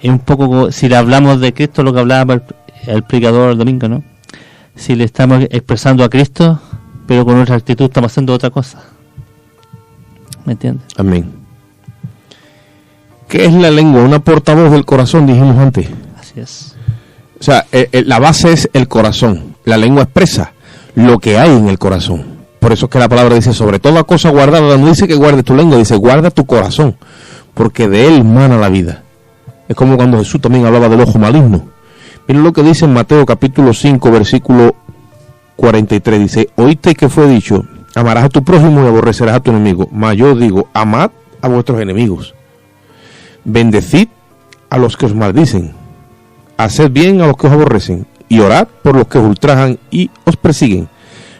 es un poco, si le hablamos de Cristo, lo que hablaba el predicador el domingo, ¿no? Si le estamos expresando a Cristo, pero con nuestra actitud estamos haciendo otra cosa. ¿Me entiendes? Amén. ¿Qué es la lengua? Una portavoz del corazón, dijimos antes. Así es. O sea, la base es el corazón. La lengua expresa lo que hay en el corazón. Por eso es que la palabra dice, sobre toda cosa guardada, no dice que guardes tu lengua, dice guarda tu corazón, porque de él mana la vida. Es como cuando Jesús también hablaba del ojo maligno. Miren lo que dice en Mateo capítulo 5, versículo 43, dice, oíste que fue dicho, amarás a tu prójimo y aborrecerás a tu enemigo. Mas yo digo, amad a vuestros enemigos, bendecid a los que os maldicen, haced bien a los que os aborrecen, y orad por los que os ultrajan y os persiguen,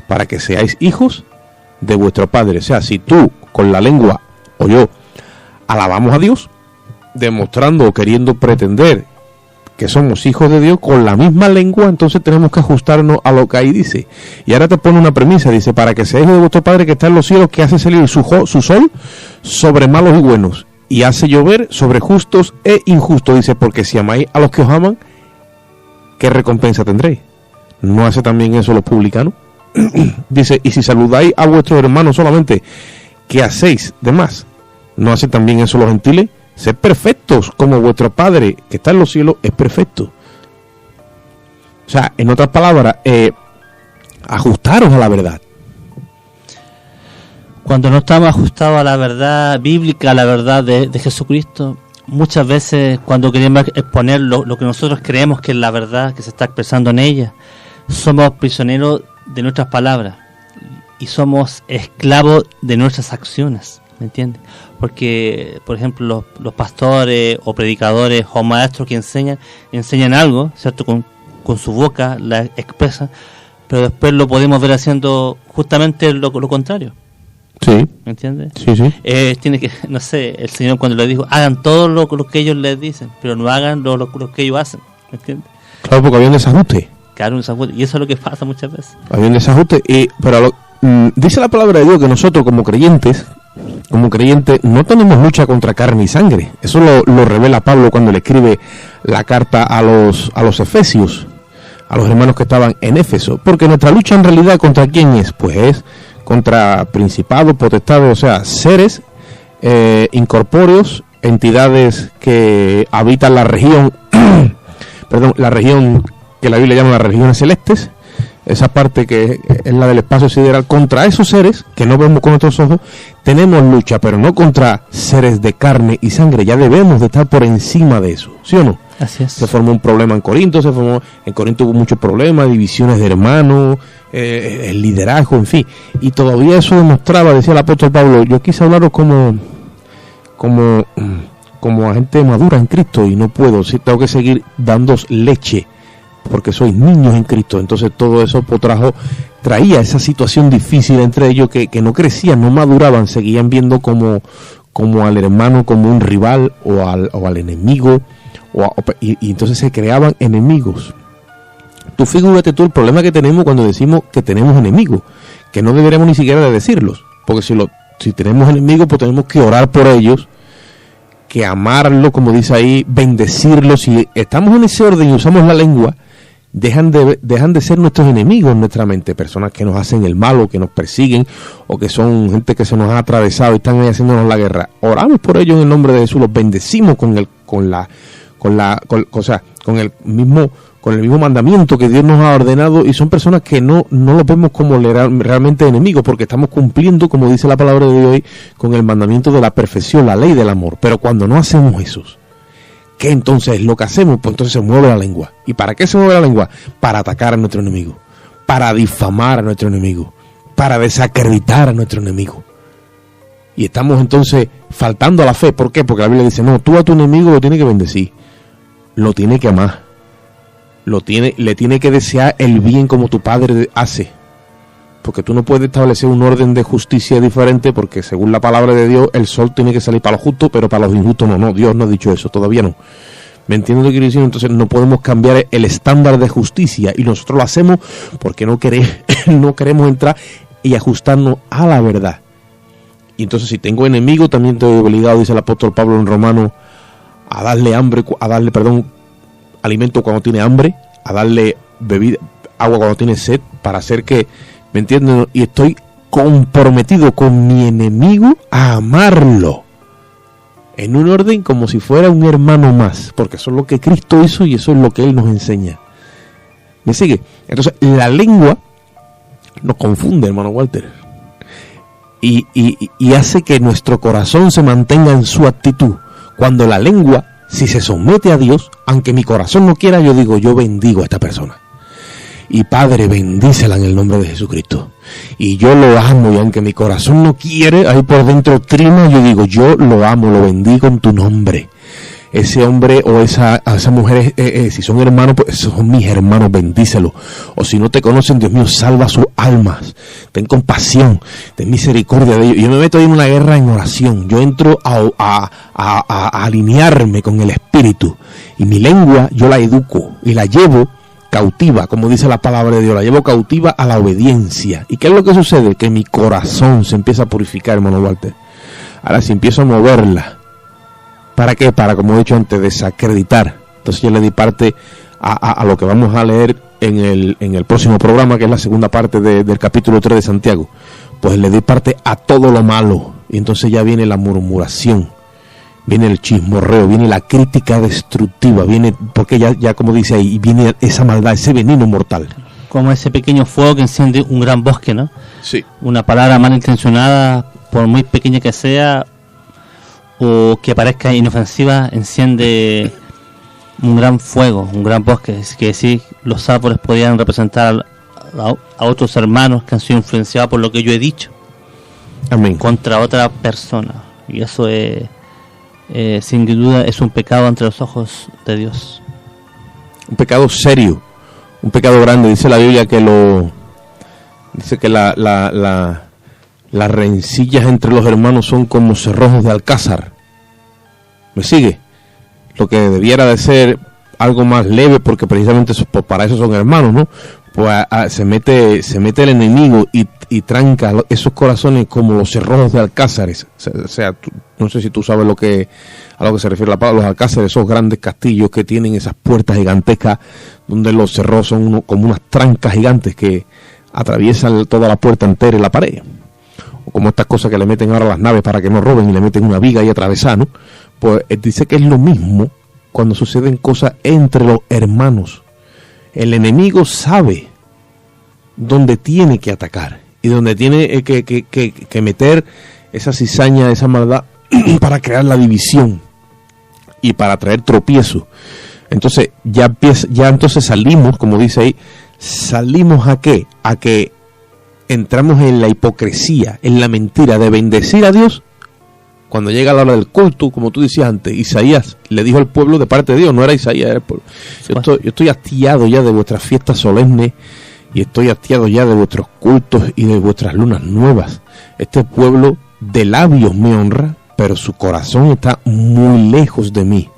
para que seáis hijos de vuestro Padre. O sea, si tú con la lengua, o yo, alabamos a Dios, demostrando o queriendo pretender que somos hijos de Dios con la misma lengua, entonces tenemos que ajustarnos a lo que ahí dice. Y ahora te pone una premisa, dice, para que seáis de vuestro Padre que está en los cielos, que hace salir su sol sobre malos y buenos, y hace llover sobre justos e injustos. Dice, porque si amáis a los que os aman, ¿qué recompensa tendréis? ¿No hace también eso los publicanos? Dice, y si saludáis a vuestros hermanos solamente, ¿qué hacéis de más? ¿No hace también eso los gentiles? Sed perfectos como vuestro Padre que está en los cielos es perfecto. O sea, en otras palabras, ajustaros a la verdad. Cuando no estamos ajustados a la verdad bíblica, a la verdad de Jesucristo, muchas veces cuando queremos exponer lo que nosotros creemos que es la verdad que se está expresando en ella, somos prisioneros de nuestras palabras y somos esclavos de nuestras acciones, ¿me entiendes? Porque, por ejemplo, los pastores o predicadores o maestros que enseñan algo, ¿cierto? Con su boca la expresan, pero después lo podemos ver haciendo justamente lo contrario. Sí. ¿Me entiendes? Sí, sí. Tiene que, no sé, el Señor cuando le dijo, hagan todo lo que ellos les dicen, pero no hagan lo que ellos hacen, ¿me entiendes? Claro, porque había un desajuste. Claro, un desajuste, y eso es lo que pasa muchas veces. Había un desajuste, pero dice la palabra de Dios que nosotros como creyentes no tenemos lucha contra carne y sangre. Eso lo revela Pablo cuando le escribe la carta a los Efesios, a los hermanos que estaban en Éfeso, porque nuestra lucha en realidad ¿contra quién es? Pues es contra principados, potestades, o sea, seres incorpóreos, entidades que habitan la región la región que la Biblia llama las regiones celestes, esa parte que es la del espacio sideral. Contra esos seres que no vemos con nuestros ojos tenemos lucha, pero no contra seres de carne y sangre. Ya debemos de estar por encima de eso, ¿sí o no? Así es. Se formó un problema en Corinto, en Corinto hubo muchos problemas, divisiones de hermanos, el liderazgo, en fin, y todavía eso demostraba, decía el apóstol Pablo, yo quise hablaros como a gente madura en Cristo y no puedo, sí, tengo que seguir dándos leche porque sois niños en Cristo. Entonces todo eso traía esa situación difícil entre ellos, que no crecían, no maduraban, seguían viendo como al hermano como un rival o al enemigo, y entonces se creaban enemigos. Tú figúrate tú el problema que tenemos cuando decimos que tenemos enemigos, que no deberíamos ni siquiera de decirlos, porque si tenemos enemigos, pues tenemos que orar por ellos, que amarlos, como dice ahí, bendecirlos. Si estamos en ese orden y usamos la lengua, dejan de ser nuestros enemigos en nuestra mente, personas que nos hacen el mal o que nos persiguen o que son gente que se nos ha atravesado y están ahí haciéndonos la guerra. Oramos por ellos en el nombre de Jesús, los bendecimos con el mismo mandamiento que Dios nos ha ordenado, y son personas que no los vemos como realmente enemigos, porque estamos cumpliendo, como dice la palabra de Dios hoy, con el mandamiento de la perfección, la ley del amor. Pero cuando no hacemos eso, ¿qué entonces es lo que hacemos? Pues entonces se mueve la lengua. ¿Y para qué se mueve la lengua? Para atacar a nuestro enemigo, para difamar a nuestro enemigo, para desacreditar a nuestro enemigo. Y estamos entonces faltando a la fe. ¿Por qué? Porque la Biblia dice, no, tú a tu enemigo lo tienes que bendecir, lo tienes que amar, le tiene que desear el bien como tu padre hace, porque tú no puedes establecer un orden de justicia diferente, porque según la palabra de Dios el sol tiene que salir para los justos, pero para los injustos no. Dios no ha dicho eso, todavía no. ¿Me entiendes lo que quiero decir? Entonces no podemos cambiar el estándar de justicia, y nosotros lo hacemos porque no queremos entrar y ajustarnos a la verdad. Y entonces si tengo enemigo, también estoy obligado, dice el apóstol Pablo en Romanos, a darle alimento cuando tiene hambre, a darle agua cuando tiene sed, para hacer que, ¿me entienden? Y estoy comprometido con mi enemigo a amarlo en un orden como si fuera un hermano más, porque eso es lo que Cristo hizo y eso es lo que Él nos enseña. ¿Me sigue? Entonces la lengua nos confunde, hermano Walter, y hace que nuestro corazón se mantenga en su actitud. Cuando la lengua, si se somete a Dios, aunque mi corazón no quiera, yo digo, yo bendigo a esta persona. Y Padre, bendícela en el nombre de Jesucristo. Y yo lo amo, y aunque mi corazón no quiere, ahí por dentro trina, yo digo, yo lo amo, lo bendigo en tu nombre. ese hombre o esa mujer, si son hermanos, pues esos son mis hermanos, bendícelos. O si no te conocen, Dios mío, salva sus almas, ten compasión, ten misericordia de ellos. Yo me meto ahí en una guerra en oración, yo entro a alinearme con el Espíritu, y mi lengua yo la educo y la llevo cautiva, como dice la palabra de Dios, la llevo cautiva a la obediencia. ¿Y qué es lo que sucede? Que mi corazón se empieza a purificar, hermano Walter. Ahora, si empiezo a moverla, ¿para qué? Para, como he dicho antes, desacreditar. Entonces yo le di parte a lo que vamos a leer en el próximo programa, que es la segunda parte del capítulo 3 de Santiago. Pues le di parte a todo lo malo. Y entonces ya viene la murmuración, viene el chismorreo, viene la crítica destructiva, viene, porque ya como dice ahí, viene esa maldad, ese veneno mortal. Como ese pequeño fuego que enciende un gran bosque, ¿no? Sí. Una palabra malintencionada, por muy pequeña que sea, o que parezca inofensiva, enciende un gran fuego, un gran bosque. Es que sí, los árboles podían representar a otros hermanos que han sido influenciados por lo que yo he dicho. Amén. Contra otra persona. Y eso es, sin duda, es un pecado ante los ojos de Dios. Un pecado serio, un pecado grande. Dice la Biblia que las rencillas entre los hermanos son como cerrojos de alcázar. ¿Me sigue? Lo que debiera de ser algo más leve, porque precisamente para eso son hermanos, ¿no? Pues se mete el enemigo y tranca esos corazones como los cerrojos de alcázares. O sea, no sé si tú sabes a lo que se refiere la palabra, los alcázares, esos grandes castillos que tienen esas puertas gigantescas, donde los cerrojos son como unas trancas gigantes que atraviesan toda la puerta entera y la pared. O como estas cosas que le meten ahora a las naves para que no roben y le meten una viga y atravesar, ¿no? Pues dice que es lo mismo cuando suceden cosas entre los hermanos. El enemigo sabe dónde tiene que atacar y dónde tiene que meter esa cizaña, esa maldad para crear la división y para traer tropiezo. Entonces ya entonces salimos, como dice ahí, salimos ¿a qué? A que entramos en la hipocresía, en la mentira de bendecir a Dios. Cuando llega la hora del culto, como tú decías antes, Isaías le dijo al pueblo de parte de Dios, no era Isaías, era el pueblo. Yo estoy hastiado ya de vuestras fiestas solemnes y estoy hastiado ya de vuestros cultos y de vuestras lunas nuevas. Este pueblo de labios me honra, pero su corazón está muy lejos de mí.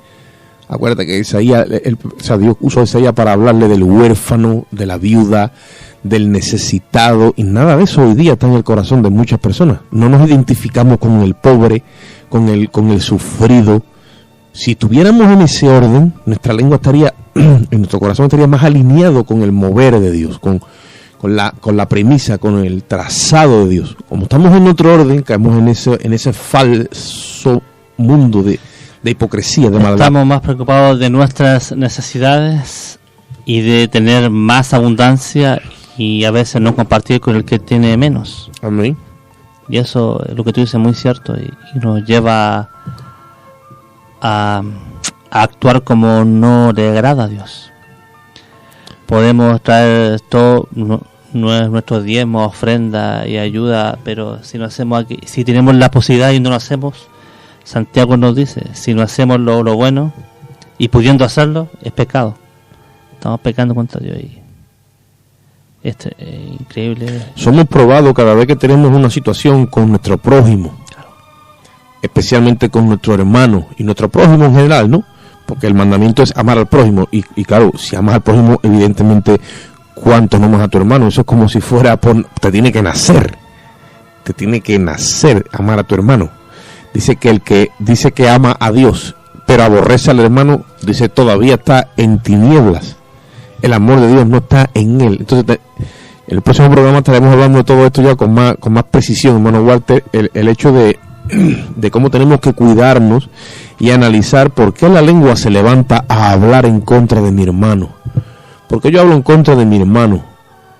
Acuérdate que Isaías, Dios usó a Isaías para hablarle del huérfano, de la viuda, del necesitado, y nada de eso hoy día está en el corazón de muchas personas. No nos identificamos con el pobre, con el sufrido. Si tuviéramos en ese orden, nuestra lengua estaría, en nuestro corazón estaría más alineado con el mover de Dios, con la premisa, con el trazado de Dios. Como estamos en otro orden, caemos en ese falso mundo de hipocresía, de maldad. Estamos más preocupados de nuestras necesidades y de tener más abundancia, y a veces no compartir con el que tiene menos. Amén. Y eso es lo que tú dices, muy cierto, y nos lleva a actuar como no le agrada a Dios. Podemos traer todo nuestro diezmo, ofrenda y ayuda, pero si no hacemos aquí, si tenemos la posibilidad y no lo hacemos, Santiago nos dice, si no hacemos lo bueno y pudiendo hacerlo, es pecado. Estamos pecando contra Dios. Y increíble. Somos probados cada vez que tenemos una situación con nuestro prójimo, claro, especialmente con nuestro hermano y nuestro prójimo en general, ¿no? Porque el mandamiento es amar al prójimo, y claro, si amas al prójimo, evidentemente, ¿cuánto no amas a tu hermano? Eso es como si fuera te tiene que nacer amar a tu hermano. Dice que el que dice que ama a Dios pero aborrece al hermano, dice, todavía está en tinieblas. El amor de Dios no está en él. Entonces, en el próximo programa estaremos hablando de todo esto ya con más precisión, hermano Walter, el hecho de cómo tenemos que cuidarnos y analizar por qué la lengua se levanta a hablar en contra de mi hermano. ¿Por qué yo hablo en contra de mi hermano,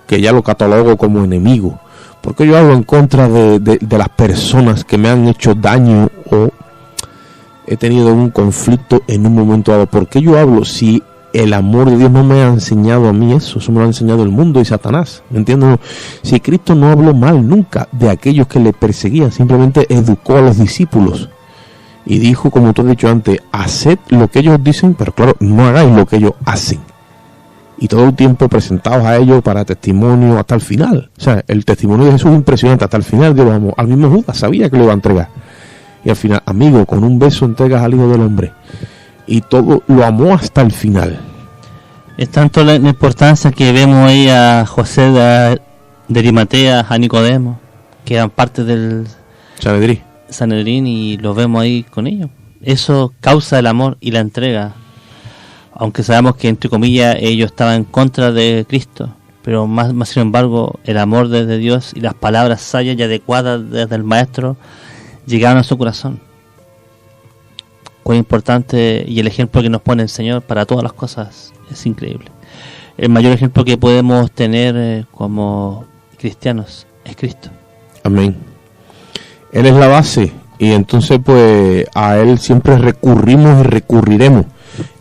que ya lo catalogo como enemigo? ¿Por qué yo hablo en contra de las personas que me han hecho daño o he tenido un conflicto en un momento dado? ¿Por qué yo hablo si el amor de Dios no me ha enseñado a mí eso? Eso me lo ha enseñado el mundo y Satanás. ¿Me entiendes? Si Cristo no habló mal nunca de aquellos que le perseguían, simplemente educó a los discípulos Y dijo, como tú has dicho antes, haced lo que ellos dicen, pero claro, no hagáis lo que ellos hacen. Y todo el tiempo presentados a ellos para testimonio hasta el final. O sea, el testimonio de Jesús es impresionante hasta el final. Dios lo amó. Al mismo Judas sabía que lo iba a entregar. Y al final, amigo, con un beso entregas al Hijo del Hombre. Y todo lo amó hasta el final. Es tanto la importancia que vemos ahí a José de Arimatea, a Nicodemo, que eran parte del Sanedrín, y los vemos ahí con ellos. Eso causa el amor y la entrega. Aunque sabemos que, entre comillas, ellos estaban en contra de Cristo, pero más sin embargo, el amor desde Dios y las palabras sabias y adecuadas desde el Maestro llegaron a su corazón. Cuán importante, y el ejemplo que nos pone el Señor para todas las cosas es increíble. El mayor ejemplo que podemos tener como cristianos es Cristo. Amén. Él es la base, y entonces pues a Él siempre recurrimos y recurriremos.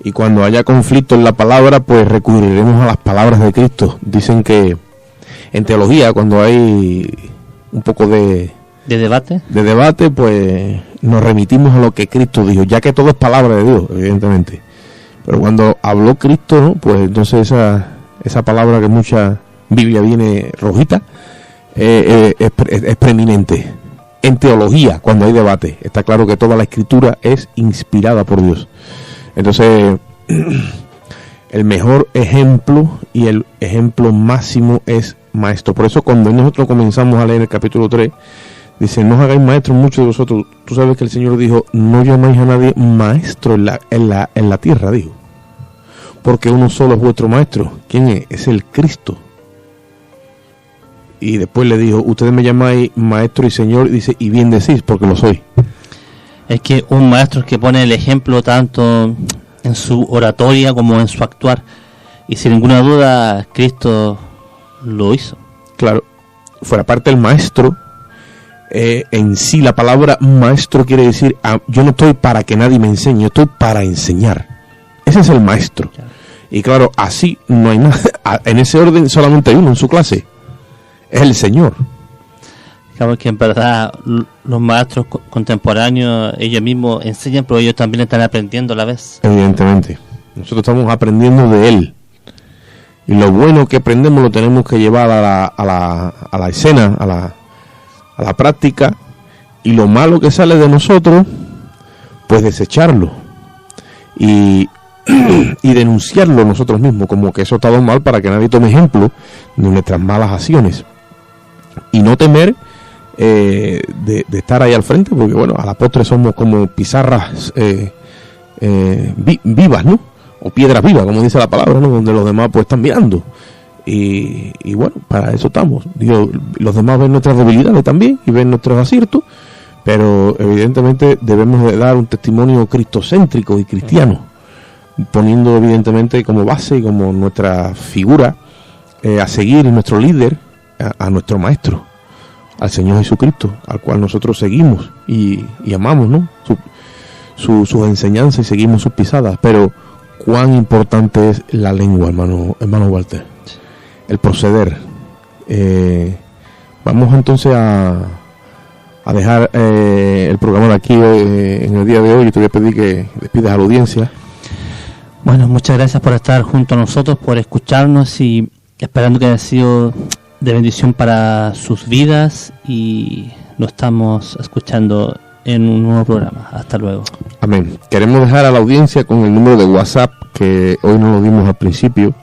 Y cuando haya conflicto en la palabra, pues recurriremos a las palabras de Cristo. Dicen que en teología, cuando hay un poco de debate, pues nos remitimos a lo que Cristo dijo, ya que todo es palabra de Dios, evidentemente. Pero cuando habló Cristo, ¿no? Pues entonces esa palabra que mucha Biblia viene rojita, es preeminente. En teología, cuando hay debate, está claro que toda la escritura es inspirada por Dios. Entonces, el mejor ejemplo y el ejemplo máximo es Maestro. Por eso cuando nosotros comenzamos a leer el capítulo 3, dice, no os hagáis maestros muchos de vosotros. Tú sabes que el Señor dijo, no llamáis a nadie maestro en la tierra, dijo. Porque uno solo es vuestro maestro. ¿Quién es? Es el Cristo. Y después le dijo, ustedes me llamáis maestro y Señor, y dice, y bien decís, porque lo soy. Es que un maestro que pone el ejemplo tanto en su oratoria como en su actuar. Y sin ninguna duda, Cristo lo hizo. Claro, fuera parte el maestro, en sí la palabra maestro quiere decir, yo no estoy para que nadie me enseñe, yo estoy para enseñar. Ese es el maestro. Claro. Y claro, así no hay nada. En ese orden solamente hay uno en su clase. Es el Señor. Claro que en verdad los maestros contemporáneos, ellos mismos enseñan, pero ellos también están aprendiendo a la vez. Evidentemente. Nosotros estamos aprendiendo de Él. Y lo bueno que aprendemos lo tenemos que llevar a la escena, a la práctica. Y lo malo que sale de nosotros, pues desecharlo. Y denunciarlo nosotros mismos, como que eso está mal para que nadie tome ejemplo de nuestras malas acciones. Y no temer de estar ahí al frente, porque bueno, a la postre somos como pizarras vivas, ¿no? O piedras vivas, como dice la palabra, ¿no? Donde los demás pues están mirando. Y bueno, para eso estamos. Digo, los demás ven nuestras debilidades también y ven nuestros aciertos, pero evidentemente debemos de dar un testimonio cristocéntrico y cristiano, poniendo evidentemente como base y como nuestra figura a seguir, nuestro líder, a nuestro maestro, al Señor Jesucristo, al cual nosotros seguimos y amamos, ¿no? Sus enseñanzas y seguimos sus pisadas. Pero cuán importante es la lengua, hermano Walter, el proceder. Vamos entonces a dejar el programa de aquí en el día de hoy, y te voy a pedir que despidas a la audiencia. Bueno, muchas gracias por estar junto a nosotros, por escucharnos, y esperando que haya sido de bendición para sus vidas, y nos estamos escuchando en un nuevo programa. Hasta luego. Amén. Queremos dejar a la audiencia con el número de WhatsApp, que hoy no lo dimos al principio,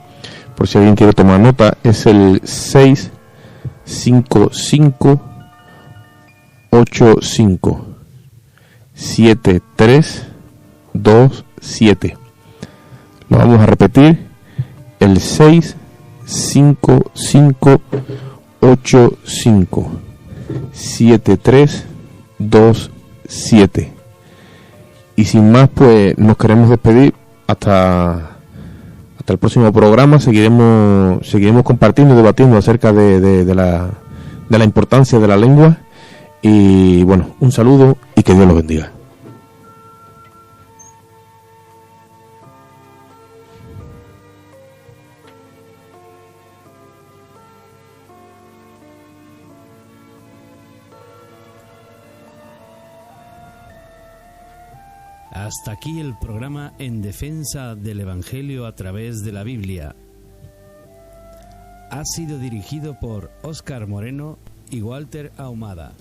por si alguien quiere tomar nota. Es el 655-85-7327. Lo vamos a repetir, el 655-85-7327. Y sin más, pues nos queremos despedir hasta el próximo programa. Seguiremos compartiendo y debatiendo acerca de la importancia de la lengua. Y bueno, un saludo y que Dios los bendiga. Hasta aquí el programa en defensa del Evangelio a través de la Biblia. Ha sido dirigido por Óscar Moreno y Walter Ahumada.